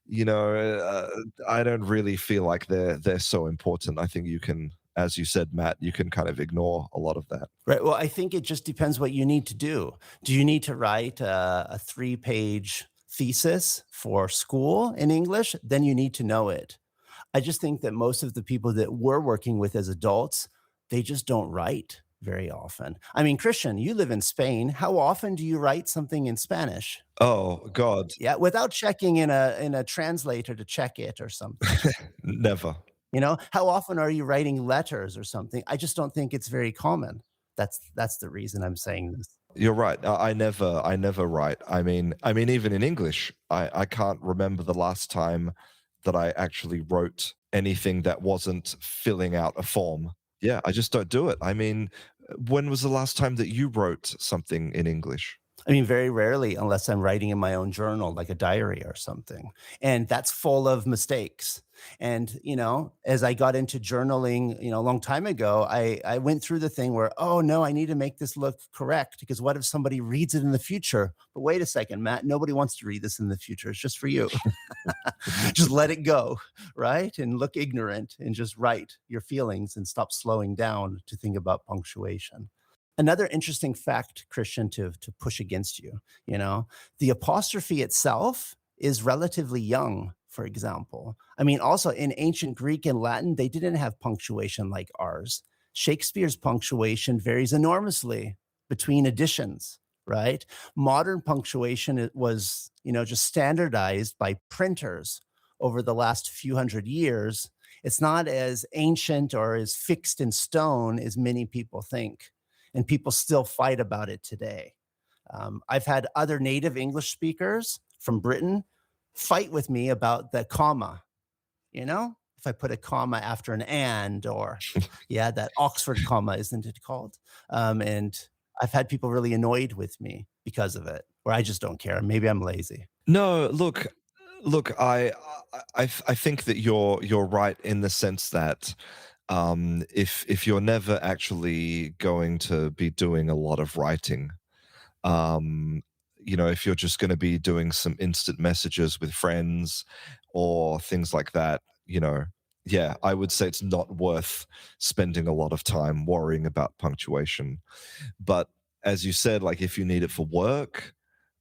I don't really feel like they're so important. I think you can, as you said, Matt, you can kind of ignore a lot of that. Right. Well, I think it just depends what you need to do. Do you need to write a 3-page thesis for school in English? Then you need to know it. I just think that most of the people that we're working with as adults, they just don't write very often. I mean, Christian, you live in Spain. How often do you write something in Spanish? Oh God, Yeah, without checking in a translator to check it or something. never. How often are you writing letters or something? I just don't think it's very common. That's the reason I'm saying this. You're right. I never write. I mean, even in English, I can't remember the last time that I actually wrote anything that wasn't filling out a form. Yeah, I just don't do it. I mean, when was the last time that you wrote something in English? I mean, very rarely, unless I'm writing in my own journal, like a diary or something. And that's full of mistakes. And, as I got into journaling, a long time ago, I went through the thing where, oh no, I need to make this look correct because what if somebody reads it in the future? But wait a second, Matt, nobody wants to read this in the future. It's just for you. Just let it go, right? And look ignorant and just write your feelings and stop slowing down to think about punctuation. Another interesting fact, Christian, to push against you, the apostrophe itself is relatively young, for example. I mean, also in ancient Greek and Latin, they didn't have punctuation like ours. Shakespeare's punctuation varies enormously between editions, right? Modern punctuation was, just standardized by printers over the last few hundred years. It's not as ancient or as fixed in stone as many people think. And people still fight about it today. I've had other native English speakers from Britain fight with me about the comma. If I put a comma after an and, or that Oxford comma, isn't it called? And I've had people really annoyed with me because of it, or I just don't care. Maybe I'm lazy. No, look, I think that you're right in the sense that if you're never actually going to be doing a lot of writing, if you're just going to be doing some instant messages with friends or things like that, yeah, I would say it's not worth spending a lot of time worrying about punctuation. But as you said, like if you need it for work,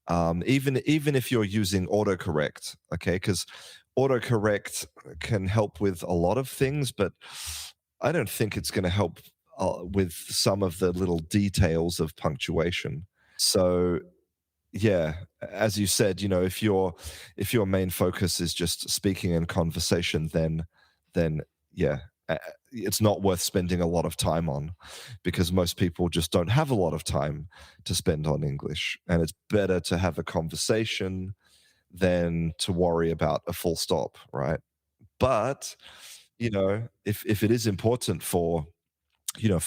even if you're using autocorrect, okay, because autocorrect can help with a lot of things, but I don't think it's going to help with some of the little details of punctuation. So yeah, as you said, if your main focus is just speaking and conversation, then yeah, it's not worth spending a lot of time on, because most people just don't have a lot of time to spend on English, and it's better to have a conversation than to worry about a full stop, right? But if it is important for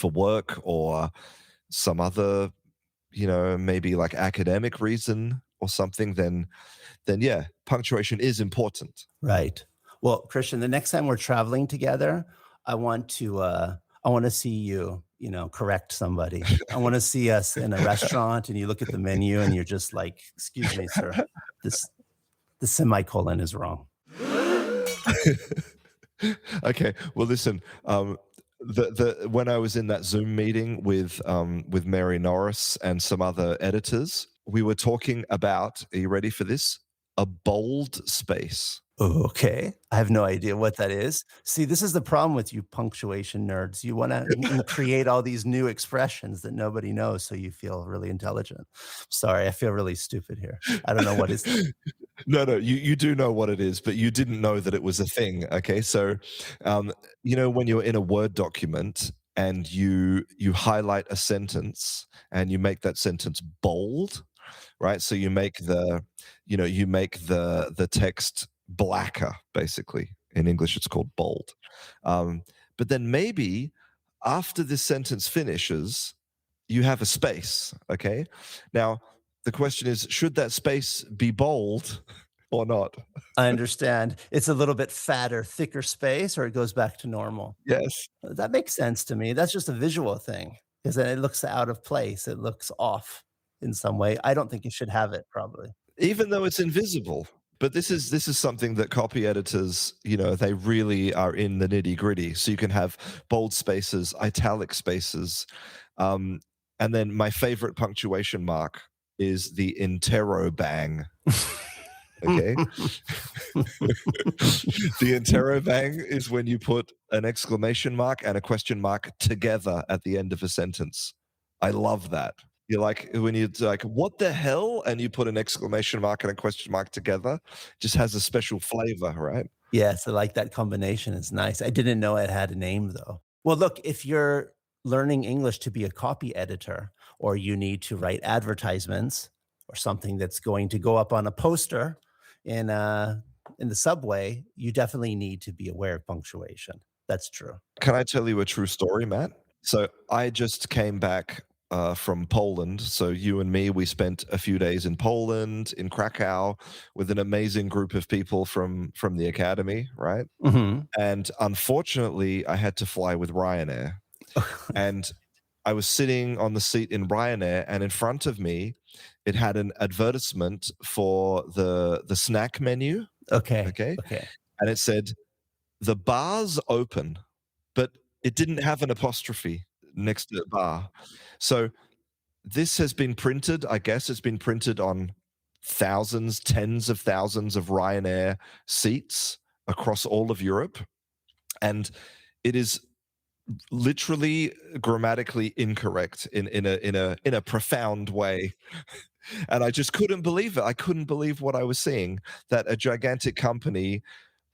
work or some other maybe like academic reason or something, then yeah, punctuation is important. Right. Well, Christian, the next time we're traveling together, I want to see you, correct somebody. I want to see us in a restaurant and you look at the menu and you're just like, "Excuse me, sir. This the semicolon is wrong." Okay, well, listen. The when I was in that Zoom meeting with Mary Norris and some other editors, we were talking about. Are you ready for this? A bold space. Okay. I have no idea what that is. See, this is the problem with you punctuation nerds. You want to create all these new expressions that nobody knows, so you feel really intelligent. Sorry, I feel really stupid here. I don't know what is that. No, you do know what it is, but you didn't know that it was a thing. Okay, so when you're in a Word document and you highlight a sentence and you make that sentence bold, right? So you make the text blacker, basically. In English, it's called bold. But then maybe after this sentence finishes, you have a space. Okay, now the question is, should that space be bold or not? I understand. It's a little bit fatter, thicker space, or it goes back to normal. Yes, That makes sense to me. That's just a visual thing because then it looks out of place. It looks off in some way. I don't think you should have it, probably. even though it's invisible. But this is something that copy editors, they really are in the nitty gritty. So you can have bold spaces, italic spaces, and then my favorite punctuation mark is the interrobang. Okay, the interrobang is when you put an exclamation mark and a question mark together at the end of a sentence. I love that. You're like, when you're like, what the hell? And you put an exclamation mark and a question mark together, just has a special flavor, right? Yes, I like that combination. It's nice. I didn't know it had a name, though. Well, look, if you're learning English to be a copy editor, or you need to write advertisements or something that's going to go up on a poster in the subway, you definitely need to be aware of punctuation. That's true. Can I tell you a true story, Matt? So I just came back from Poland. So you and me, we spent a few days in Poland, in Krakow, with an amazing group of people from the academy, right? Hmm. And unfortunately, I had to fly with Ryanair. And I was sitting on the seat in Ryanair, and in front of me, it had an advertisement for the snack menu. Okay. Okay. Okay. And it said, the bar's open, but it didn't have an apostrophe next to the bar. So this has been printed, I guess it's been printed on thousands, tens of thousands of Ryanair seats across all of Europe. And it is literally grammatically incorrect in a profound way. And I just couldn't believe it. I couldn't believe what I was seeing, that a gigantic company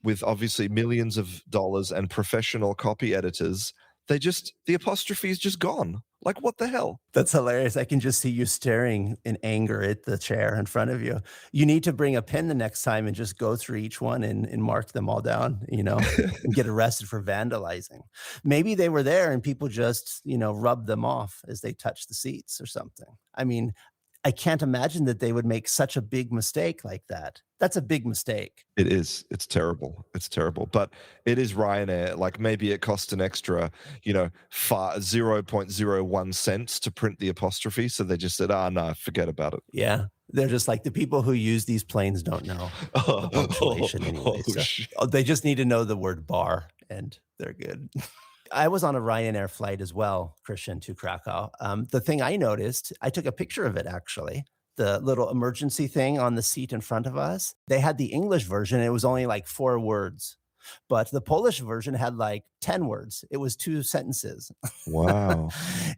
with obviously millions of dollars and professional copy editors, the apostrophe is just gone. Like, what the hell? That's hilarious. I can just see you staring in anger at the chair in front of you. You need to bring a pen the next time and just go through each one and mark them all down, and get arrested for vandalizing. Maybe they were there and people just, rubbed them off as they touched the seats or something. I mean, I can't imagine that they would make such a big mistake like that. That's a big mistake. It is. It's terrible. It's terrible. But it is Ryanair. Like, maybe it cost an extra, 0.01 cents to print the apostrophe. So they just said, no, forget about it. Yeah. They're just like, the people who use these planes don't know the punctuation anyway. So they just need to know the word bar and they're good. I was on a Ryanair flight as well, Christian, to Krakow. The thing I noticed, I took a picture of it actually, the little emergency thing on the seat in front of us. They had the English version. It was only like 4 words. But the Polish version had like 10 words. It was 2 sentences. Wow.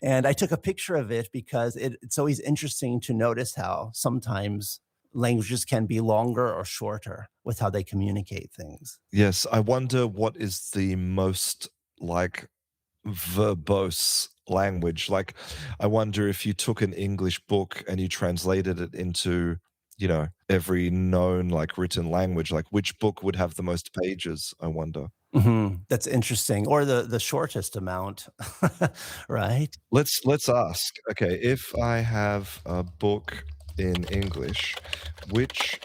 And I took a picture of it because it's always interesting to notice how sometimes languages can be longer or shorter with how they communicate things. Yes, I wonder what is the most like verbose language. Like, I wonder if you took an English book and you translated it into, every known like written language, like which book would have the most pages, I wonder. That's interesting. Or the shortest amount, right? Let's ask. Okay, if I have a book in English, which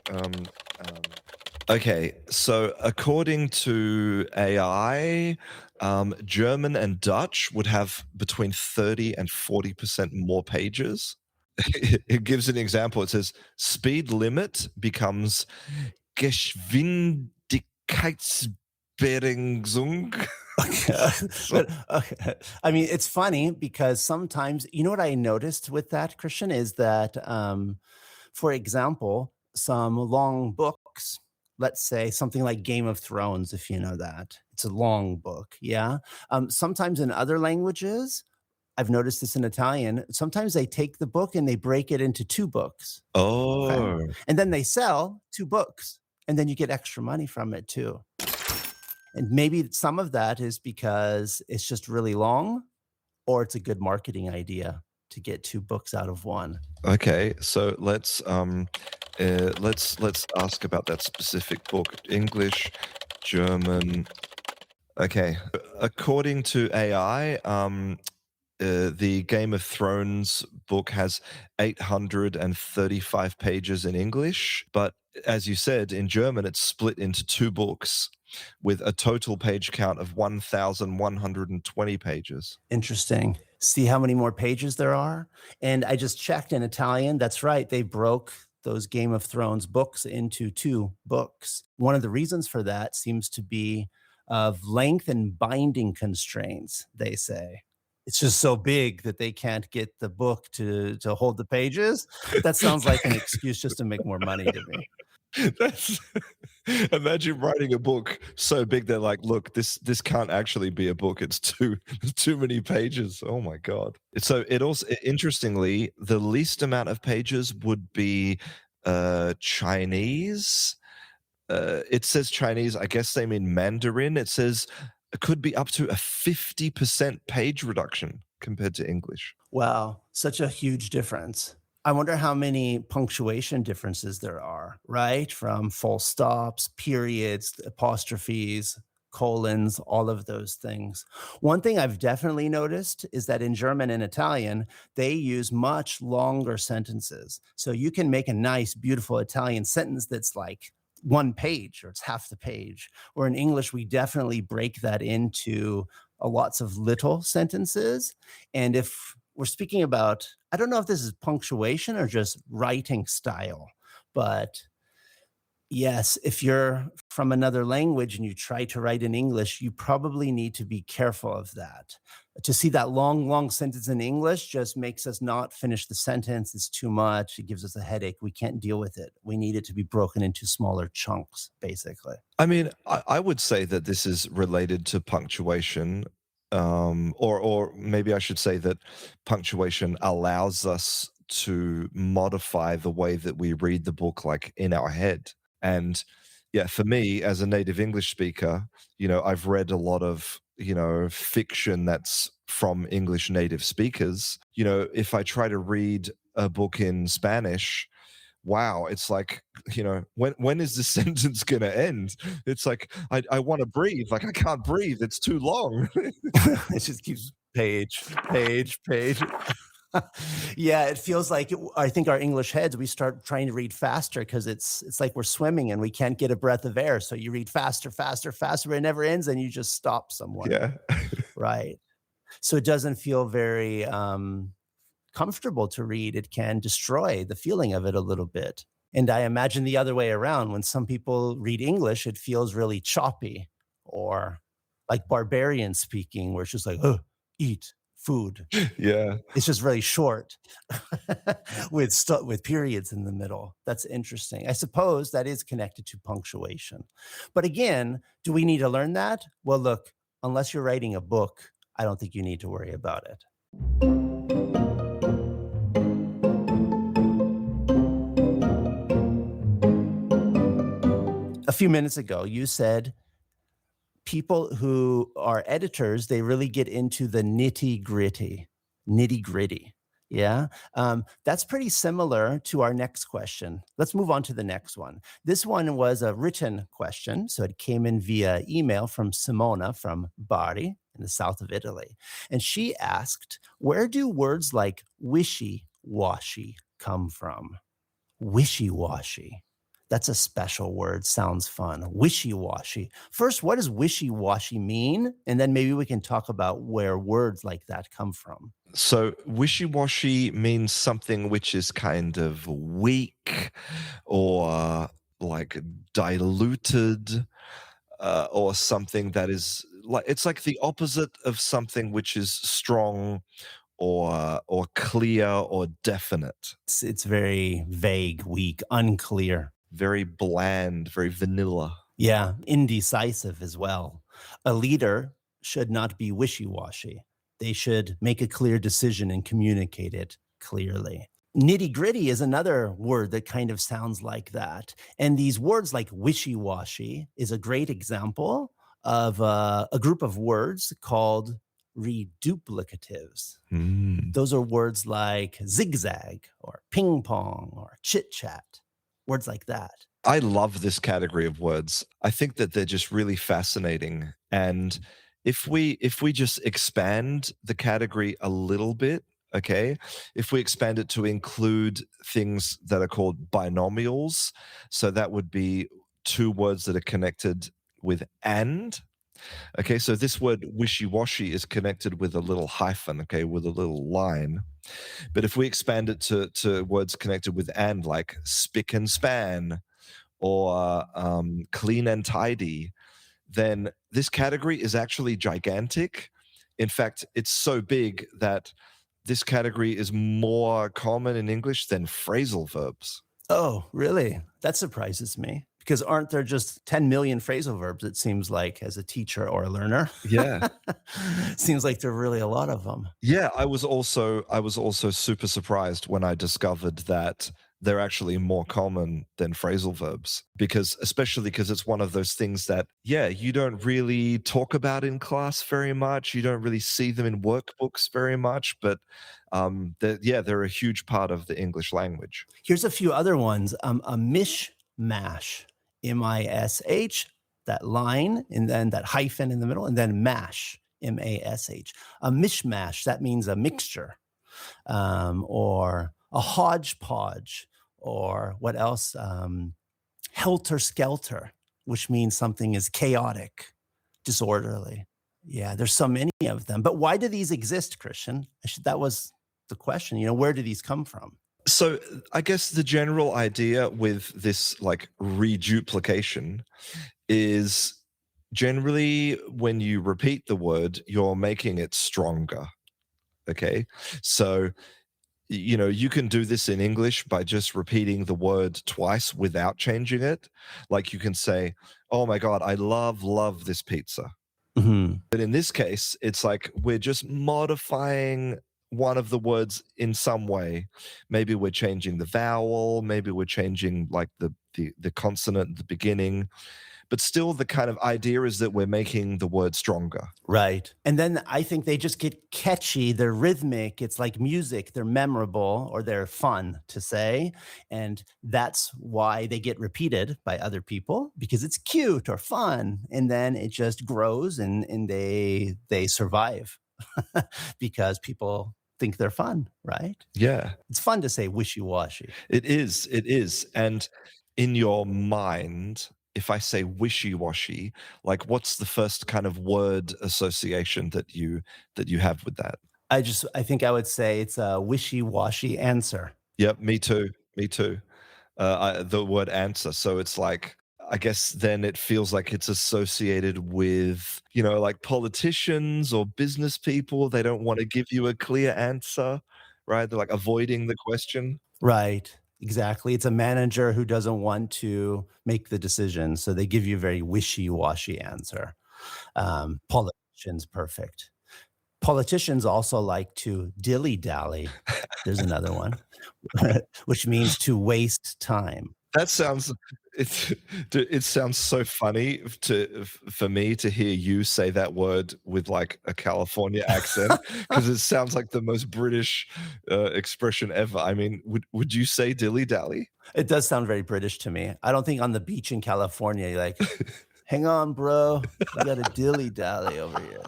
okay, so according to AI, German and Dutch would have between 30 and 40% more pages. It gives an example. It says speed limit becomes Geschwindigkeitsbegrenzung. So, But okay. I mean, it's funny because sometimes, you know what I noticed with that, Christian, is that, for example, some long books, let's say something like Game of Thrones, if you know that, it's a long book. Yeah. Sometimes in other languages, I've noticed this in Italian, sometimes they take the book and they break it into 2 books. Okay. oh, And then they sell 2 books and then you get extra money from it too. And maybe some of that is because it's just really long, or it's a good marketing idea to get 2 books out of one. okay. So let's ask about that specific book. English, German. Okay. According to AI, the Game of Thrones book has 835 pages in English, but as you said, in German, it's split into 2 books with a total page count of 1,120 pages. Interesting. See how many more pages there are? And I just checked in Italian. That's right. They broke those Game of Thrones books into 2 books. One of the reasons for that seems to be of length and binding constraints, they say. It's just so big that they can't get the book to hold the pages. That sounds like an excuse just to make more money to me. That's imagine writing a book so big they're like, look, this can't actually be a book. It's too many pages. Oh my god. So it also interestingly, the least amount of pages would be Chinese. It says Chinese, I guess they mean Mandarin. It says it could be up to a 50% page reduction compared to English. Wow, such a huge difference. I wonder how many punctuation differences there are, right? From full stops, periods, apostrophes, colons, all of those things. One thing I've definitely noticed is that in German and Italian, they use much longer sentences. So you can make a nice, beautiful Italian sentence that's like 1 page or it's half the page. Or in English, we definitely break that into lots of little sentences. And if we're speaking about, I don't know if this is punctuation or just writing style, but yes, if you're from another language and you try to write in English, you probably need to be careful of that. To see that long, long sentence in English just makes us not finish the sentence. It's too much. It gives us a headache. We can't deal with it. We need it to be broken into smaller chunks, basically. I mean, I would say that this is related to punctuation, or maybe I should say that punctuation allows us to modify the way that we read the book, like in our head. And yeah, for me as a native English speaker, I've read a lot of fiction that's from English native speakers. If I try to read a book in Spanish, wow, it's like, when is this sentence going to end? It's like, I want to breathe. Like, I can't breathe. It's too long. It just keeps page, page, page. Yeah, it feels like I think our English heads, we start trying to read faster because it's like we're swimming and we can't get a breath of air. So you read faster, faster, faster, but it never ends and you just stop somewhere. Yeah. Right. So it doesn't feel very comfortable to read. It can destroy the feeling of it a little bit. And I imagine the other way around. When some people read English, it feels really choppy or like barbarian speaking, where it's just like, oh, eat, food. Yeah. It's just really short with periods in the middle. That's interesting. I suppose that is connected to punctuation. But again, do we need to learn that? Well, look, unless you're writing a book, I don't think you need to worry about it. A few minutes ago, you said people who are editors, they really get into the nitty gritty. Yeah. That's pretty similar to our next question. Let's move on to the next one. This one was a written question. So it came in via email from Simona from Bari in the south of Italy. And she asked, where do words like wishy-washy come from? Wishy-washy. That's a special word. Sounds fun. Wishy-washy. First, what does wishy-washy mean? And then maybe we can talk about where words like that come from. So wishy-washy means something which is kind of weak or like diluted, or something that is like, it's like the opposite of something which is strong or clear or definite. It's very vague, weak, unclear. Very bland, very vanilla. Yeah, indecisive as well. A leader should not be wishy-washy. They should make a clear decision and communicate it clearly. Nitty-gritty is another word that kind of sounds like that. And these words like wishy-washy is a great example of a group of words called reduplicatives. Those are words like zigzag or ping pong or chit-chat, words like that. I love this category of words. I think that they're just really fascinating. And if we just expand the category a little bit, okay, if we expand it to include things that are called binomials, so that would be two words that are connected with and. Okay, so this word wishy-washy is connected with a little hyphen, okay, with a little line. But if we expand it to words connected with and, like spick and span or clean and tidy, then this category is actually gigantic. In fact, it's so big that this category is more common in English than phrasal verbs. Oh, really? That surprises me. Because aren't there just 10 million phrasal verbs, it seems like, as a teacher or a learner? Yeah. Seems like there are really a lot of them. Yeah, I was also super surprised when I discovered that they're actually more common than phrasal verbs, especially because it's one of those things that, yeah, you don't really talk about in class very much. You don't really see them in workbooks very much, but they're a huge part of the English language. Here's a few other ones. A mishmash, M-I-S-H, that line, and then that hyphen in the middle, and then mash, M-A-S-H. A mishmash, that means a mixture, or a hodgepodge, or what else? Helter-skelter, which means something is chaotic, disorderly. Yeah, there's so many of them. But why do these exist, Christian? That was the question. Where do these come from? So I guess the general idea with this like reduplication is generally when you repeat the word, you're making it stronger. Okay. So, you can do this in English by just repeating the word twice without changing it. Like you can say, oh my God, I love this pizza. Mm-hmm. But in this case, it's like we're just modifying one of the words in some way. Maybe we're changing the vowel, maybe we're changing like the consonant at the beginning, but still the kind of idea is that we're making the word stronger. Right. And then I think they just get catchy. They're rhythmic. It's like music. They're memorable or they're fun to say. And that's why they get repeated by other people, because it's cute or fun. And then it just grows and they survive because people think they're fun, right? Yeah. It's fun to say wishy-washy. It is. And in your mind, if I say wishy-washy, like what's the first kind of word association that you have with that? I think I would say it's a wishy-washy answer. Yep, me too. The word answer. So it's like I guess then it feels like it's associated with, like politicians or business people. They don't want to give you a clear answer, right? They're like avoiding the question. Right. Exactly. It's a manager who doesn't want to make the decision, so they give you a very wishy-washy answer. Politicians, perfect. Politicians also like to dilly-dally. There's another one, which means to waste time. That sounds it sounds so funny for me to hear you say that word with like a California accent, because it sounds like the most British expression ever. I mean, would you say dilly dally? It does sound very British to me. I don't think on the beach in California, you're like, hang on, bro, we got a dilly-dally over here.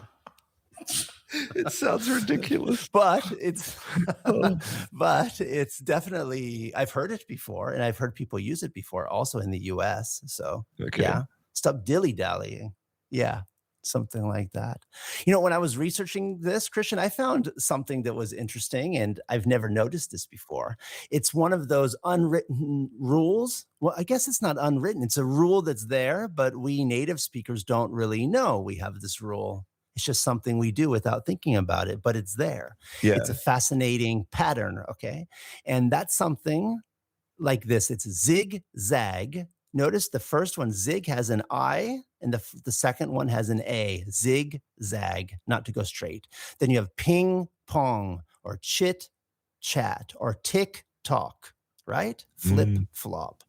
It sounds ridiculous. But it's Oh. but it's definitely, I've heard it before, and I've heard people use it before also in the US. So Okay. yeah, stop dilly-dallying. Yeah, something like that. When I was researching this, Christian, I found something that was interesting, and I've never noticed this before. It's one of those unwritten rules. Well, I guess it's not unwritten. It's a rule that's there, but we native speakers don't really know we have this rule. It's just something we do without thinking about it, but it's there. Yeah. It's a fascinating pattern, okay? And that's something like this. It's zig-zag. Notice the first one, zig, has an I, and the second one has an A. Zig-zag, not to go straight. Then you have ping-pong, or chit-chat, or tick-tock, right? Flip-flop.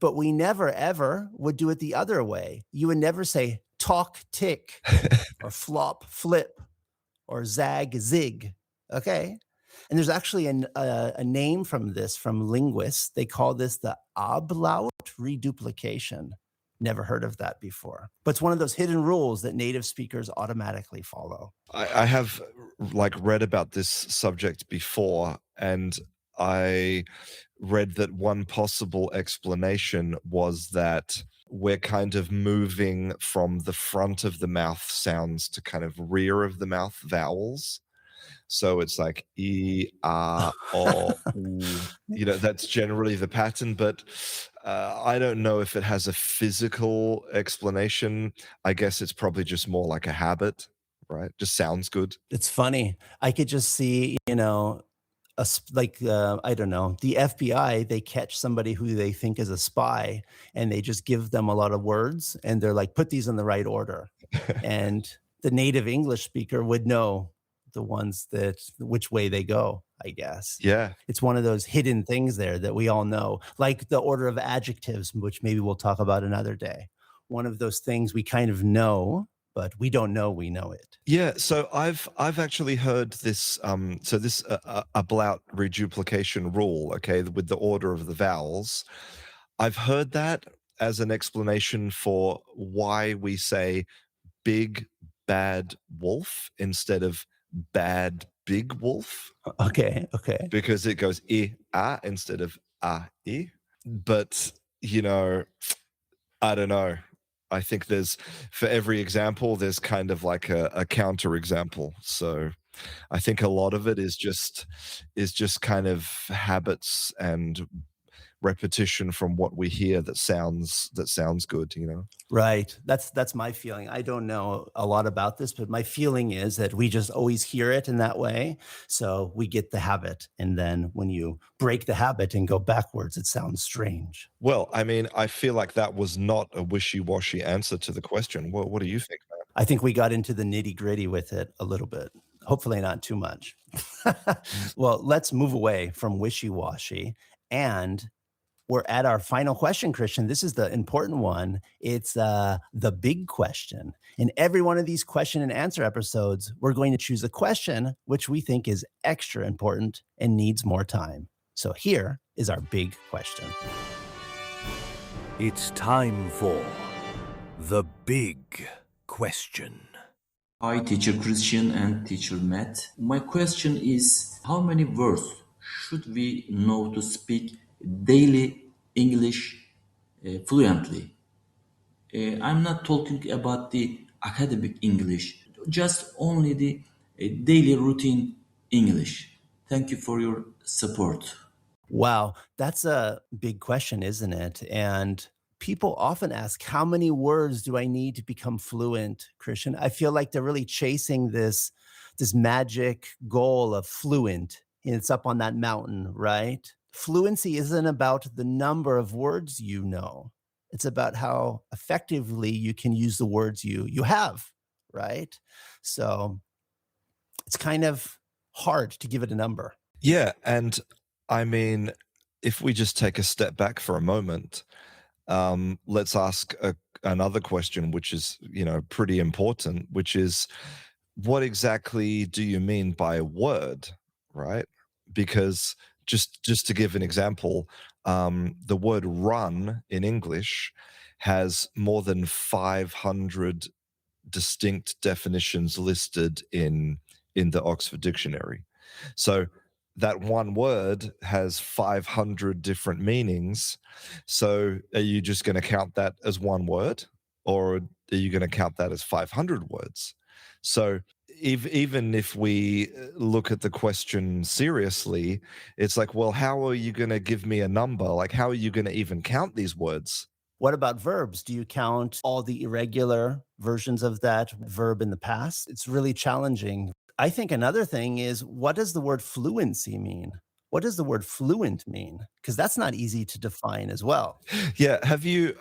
But we never, ever would do it the other way. You would never say talk, tick, or flop, flip, or zag, zig, okay? And there's actually a name from linguists. They call this the ablaut reduplication. Never heard of that before. But it's one of those hidden rules that native speakers automatically follow. I have read about this subject before, and I read that one possible explanation was that we're kind of moving from the front of the mouth sounds to kind of rear of the mouth vowels. So it's like e, ah, o, u. That's generally the pattern, but I don't know if it has a physical explanation. I guess it's probably just more like a habit, right? Just sounds good. It's funny. I could just see, I don't know, the FBI, they catch somebody who they think is a spy, and they just give them a lot of words, and they're like, put these in the right order. And the native English speaker would know the ones which way they go, I guess. Yeah. It's one of those hidden things there that we all know, like the order of adjectives, which maybe we'll talk about another day. One of those things we kind of know, but we don't know we know it. Yeah, so I've actually heard this. This ablaut reduplication rule, okay, with the order of the vowels. I've heard that as an explanation for why we say big bad wolf instead of bad big wolf. Okay. Because it goes I instead of I. But I don't know. I think for every example, there's kind of like a counter example. So I think a lot of it is just kind of habits and repetition from what we hear that sounds good, Right. That's my feeling. I don't know a lot about this, but my feeling is that we just always hear it in that way. So we get the habit. And then when you break the habit and go backwards, it sounds strange. Well, I mean, I feel like that was not a wishy-washy answer to the question. What do you think, man? I think we got into the nitty-gritty with it a little bit. Hopefully not too much. Well, let's move away from wishy-washy, and we're at our final question, Christian. This is the important one. It's the big question. In every one of these question and answer episodes, we're going to choose a question which we think is extra important and needs more time. So here is our big question. It's time for the big question. Hi, Teacher Christian and Teacher Matt. My question is, how many words should we know to speak daily English fluently? I'm not talking about the academic English, just only the daily routine English. Thank you for your support. Wow, that's a big question, isn't it? And People often ask, how many words do I need to become fluent, Christian? I feel like they're really chasing this magic goal of fluent, and it's up on that mountain, right? Fluency isn't about the number of words you know. It's about how effectively you can use the words you have, right? So it's kind of hard to give it a number. Yeah, and I mean, if we just take a step back for a moment, let's ask another question, which is, pretty important, which is, what exactly do you mean by word, right? Because just to give an example, the word run in English has more than 500 distinct definitions listed in the Oxford Dictionary. So that one word has 500 different meanings. So are you just going to count that as one word, or are you going to count that as 500 words? So even if we look at the question seriously, it's like, well, how are you going to give me a number? Like, how are you going to even count these words? What about verbs? Do you count all the irregular versions of that verb in the past? It's really challenging. I think another thing is, what does the word fluency mean? What does the word fluent mean? Because that's not easy to define as well. Yeah. Have you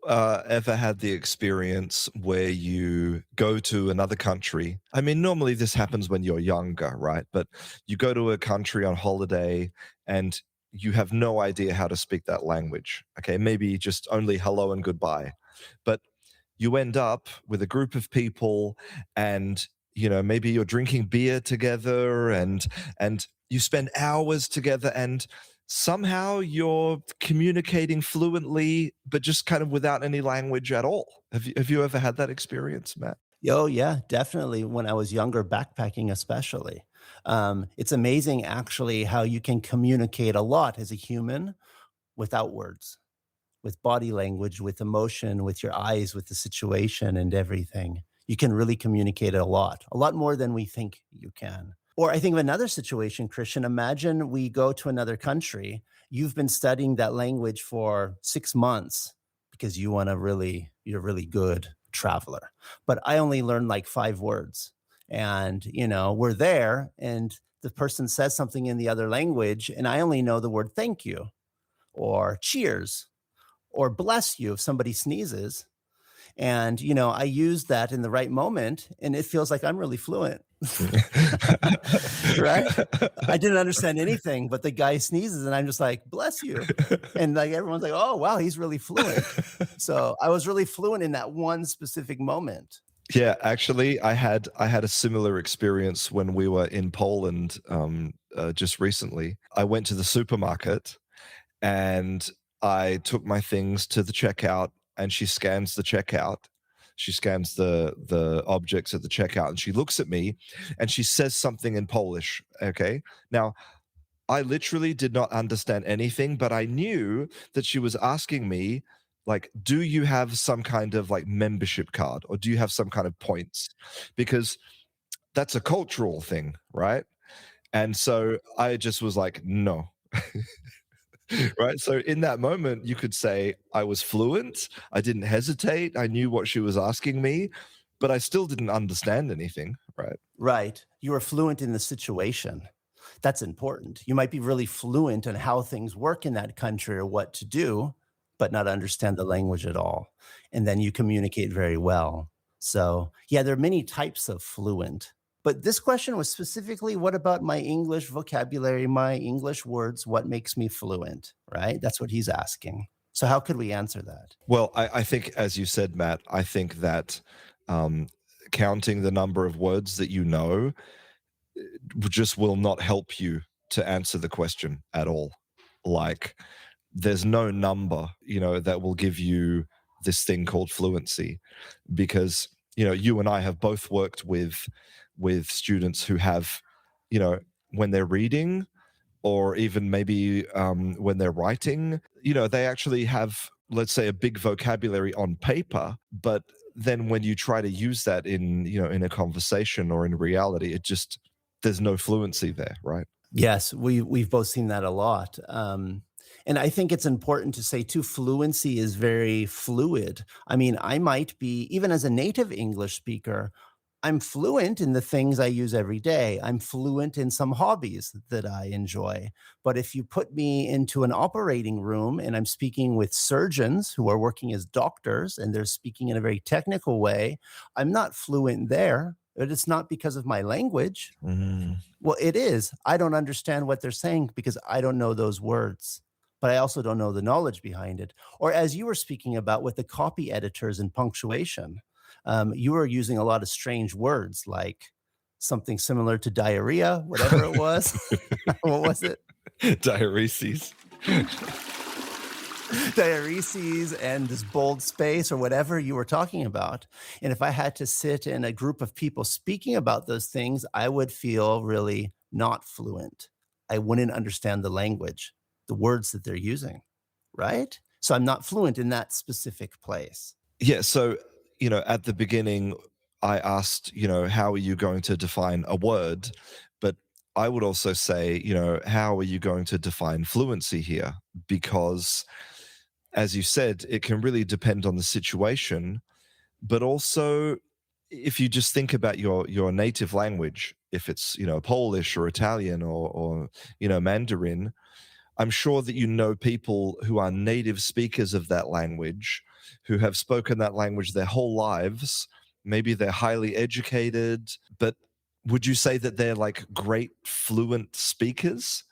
ever had the experience where you go to another country? I mean, normally this happens when you're younger, right? But you go to a country on holiday and you have no idea how to speak that language. Okay. Maybe just only hello and goodbye. But you end up with a group of people and maybe you're drinking beer together and you spend hours together, and somehow you're communicating fluently, but just kind of without any language at all. Have you ever had that experience, Matt? Oh, yeah, definitely. When I was younger, backpacking especially. It's amazing, actually, how you can communicate a lot as a human without words, with body language, with emotion, with your eyes, with the situation and everything. You can really communicate a lot more than we think you can. Or I think of another situation, Christian. Imagine we go to another country. You've been studying that language for 6 months because you're a really good traveler. But I only learned like 5 words. And, we're there and the person says something in the other language, and I only know the word thank you or cheers or bless you if somebody sneezes. And, I use that in the right moment and it feels like I'm really fluent. Right? I didn't understand anything, but the guy sneezes and I'm just like, bless you. And like everyone's like, oh, wow, he's really fluent. So I was really fluent in that one specific moment. Yeah, actually, I had a similar experience when we were in Poland just recently. I went to the supermarket and I took my things to the checkout, and she scans the checkout. She scans the objects at the checkout, and she looks at me and she says something in Polish. Okay. Now, I literally did not understand anything, but I knew that she was asking me, like, do you have some kind of like membership card, or do you have some kind of points? Because that's a cultural thing, right? And so I just was like, no. Right. So in that moment, you could say I was fluent. I didn't hesitate. I knew what she was asking me, but I still didn't understand anything. Right. Right. You are fluent in the situation. That's important. You might be really fluent in how things work in that country or what to do, but not understand the language at all. And then you communicate very well. So, yeah, there are many types of fluent. But this question was specifically, what about my English vocabulary, my English words? What makes me fluent, right? That's what he's asking. So how could we answer that? Well, I think, as you said, Matt, I think that counting the number of words that you know just will not help you to answer the question at all. Like, there's no number, that will give you this thing called fluency, because, you and I have both worked with students who have, when they're reading, or even maybe when they're writing, they actually have, let's say, a big vocabulary on paper, but then when you try to use that in a conversation or in reality, there's no fluency there, right? Yes, we've both seen that a lot. And I think it's important to say too, fluency is very fluid. I mean, I might be, even as a native English speaker, I'm fluent in the things I use every day. I'm fluent in some hobbies that I enjoy. But if you put me into an operating room and I'm speaking with surgeons who are working as doctors and they're speaking in a very technical way, I'm not fluent there. But it's not because of my language. Well, it is. I don't understand what they're saying because I don't know those words, but I also don't know the knowledge behind it. Or as you were speaking about with the copy editors and punctuation, you were using a lot of strange words like something similar to diarrhea, whatever it was. What was it? Diureses. Diureses and this bold space or whatever you were talking about. And if I had to sit in a group of people speaking about those things, I would feel really not fluent. I wouldn't understand the language, the words that they're using, right? So I'm not fluent in that specific place. Yeah. So, at the beginning, I asked, how are you going to define a word? But I would also say, how are you going to define fluency here? Because as you said, it can really depend on the situation, but also if you just think about your native language, if it's Polish or Italian or Mandarin, I'm sure that people who are native speakers of that language, who have spoken that language their whole lives. Maybe they're highly educated, but would you say that they're like great fluent speakers?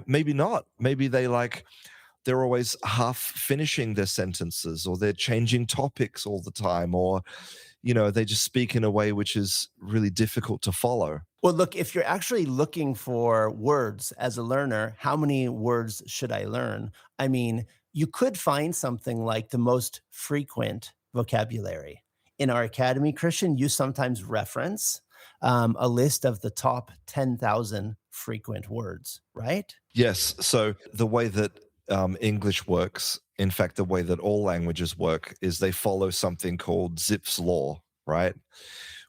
Maybe not. Maybe they're always half finishing their sentences, or they're changing topics all the time, or they just speak in a way which is really difficult to follow. Well, look, if you're actually looking for words as a learner, how many words should I learn? I mean, you could find something like the most frequent vocabulary. In our academy, Christian, you sometimes reference a list of the top 10,000 frequent words, right? Yes. So the way that English works, in fact, the way that all languages work, is they follow something called Zipf's law, right?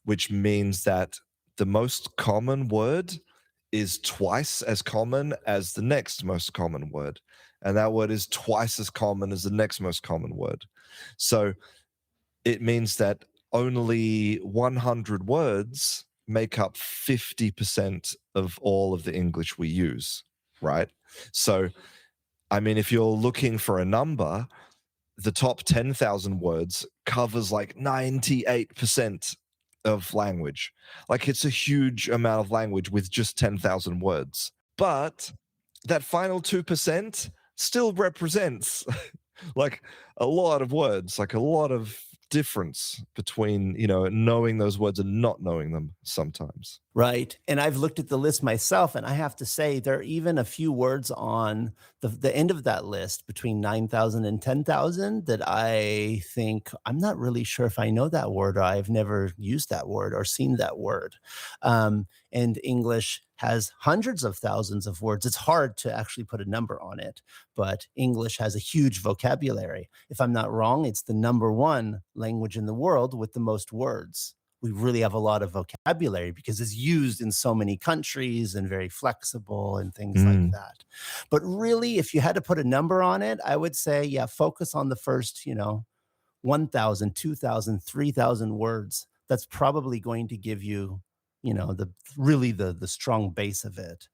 Which means that the most common word is twice as common as the next most common word. And that word is twice as common as the next most common word. So it means that only 100 words make up 50% of all of the English we use, right? So I mean, if you're looking for a number, the top 10,000 words covers like 98% of language. Like it's a huge amount of language with just 10,000 words. But that final 2% still represents like a lot of words, like a lot of difference between, knowing those words and not knowing them sometimes. Right. And I've looked at the list myself, and I have to say there are even a few words on the end of that list between 9,000 and 10,000 that I think I'm not really sure if I know that word, or I've never used that word or seen that word. And English has hundreds of thousands of words. It's hard to actually put a number on it, but English has a huge vocabulary. If I'm not wrong, it's the number one language in the world with the most words. We really have a lot of vocabulary because it's used in so many countries and very flexible and things like that. But really, if you had to put a number on it, I would say, yeah, focus on the first, 1,000, 2,000, 3,000 words. That's probably going to give you, the strong base of it.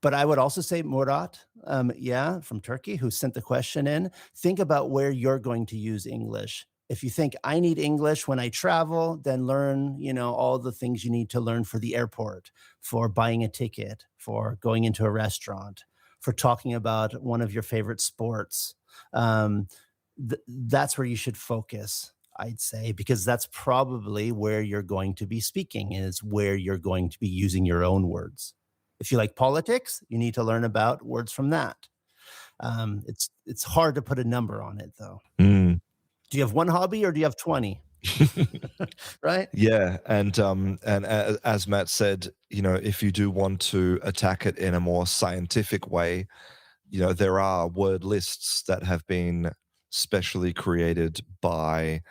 But I would also say, Murat, from Turkey, who sent the question in, think about where you're going to use English. If you think I need English when I travel, then learn, all the things you need to learn for the airport, for buying a ticket, for going into a restaurant, for talking about one of your favorite sports. That's where you should focus, I'd say, because that's probably where you're going to be speaking, is where you're going to be using your own words. If you like politics, you need to learn about words from that. It's hard to put a number on it, though. Do you have one hobby or do you have 20? Right? Yeah. And as Matt said, if you do want to attack it in a more scientific way, there are word lists that have been specially created by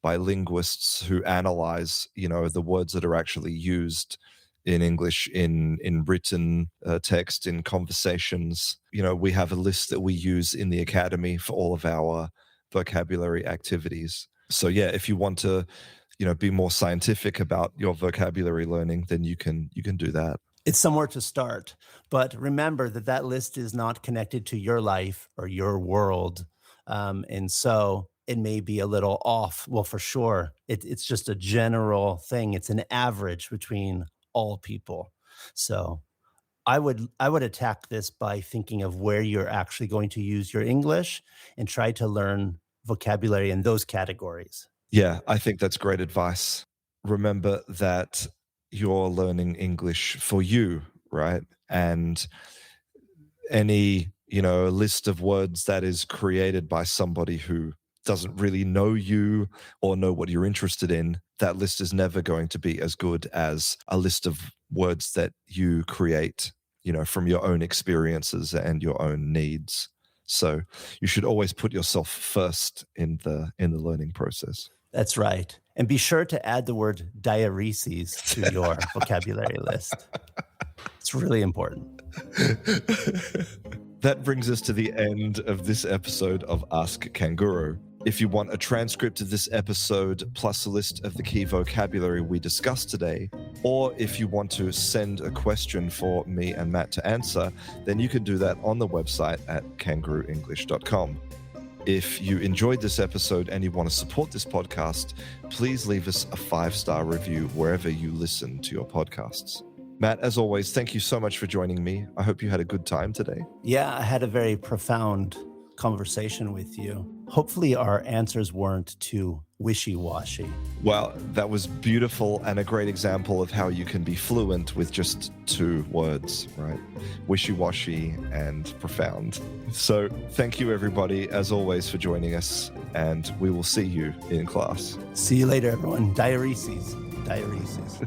linguists who analyze, the words that are actually used in English, in written text, in conversations. We have a list that we use in the academy for all of our vocabulary activities. So yeah, if you want to, be more scientific about your vocabulary learning, then you can do that. It's somewhere to start, but remember that list is not connected to your life or your world, and so it may be a little off. Well, for sure, it's just a general thing. It's an average between all people. So I would attack this by thinking of where you're actually going to use your English and try to learn vocabulary in those categories. Yeah, I think that's great advice. Remember that you're learning English for you, right? And any, list of words that is created by somebody who doesn't really know you or know what you're interested in, that list is never going to be as good as a list of words that you create, from your own experiences and your own needs. So you should always put yourself first in the learning process. That's right. And be sure to add the word diareses to your vocabulary list. It's really important. That brings us to the end of this episode of Ask Canguro. If you want a transcript of this episode plus a list of the key vocabulary we discussed today, or if you want to send a question for me and Matt to answer, then you can do that on the website at kangarooenglish.com. If you enjoyed this episode and you want to support this podcast, please leave us a 5-star review wherever you listen to your podcasts. Matt, as always, thank you so much for joining me. I hope you had a good time today. Yeah, I had a very profound conversation with you. Hopefully our answers weren't too wishy-washy. Well, that was beautiful and a great example of how you can be fluent with just 2 words, right? Wishy-washy and profound. So thank you, everybody, as always, for joining us, and we will see you in class. See you later, everyone. Diareses. Diareses.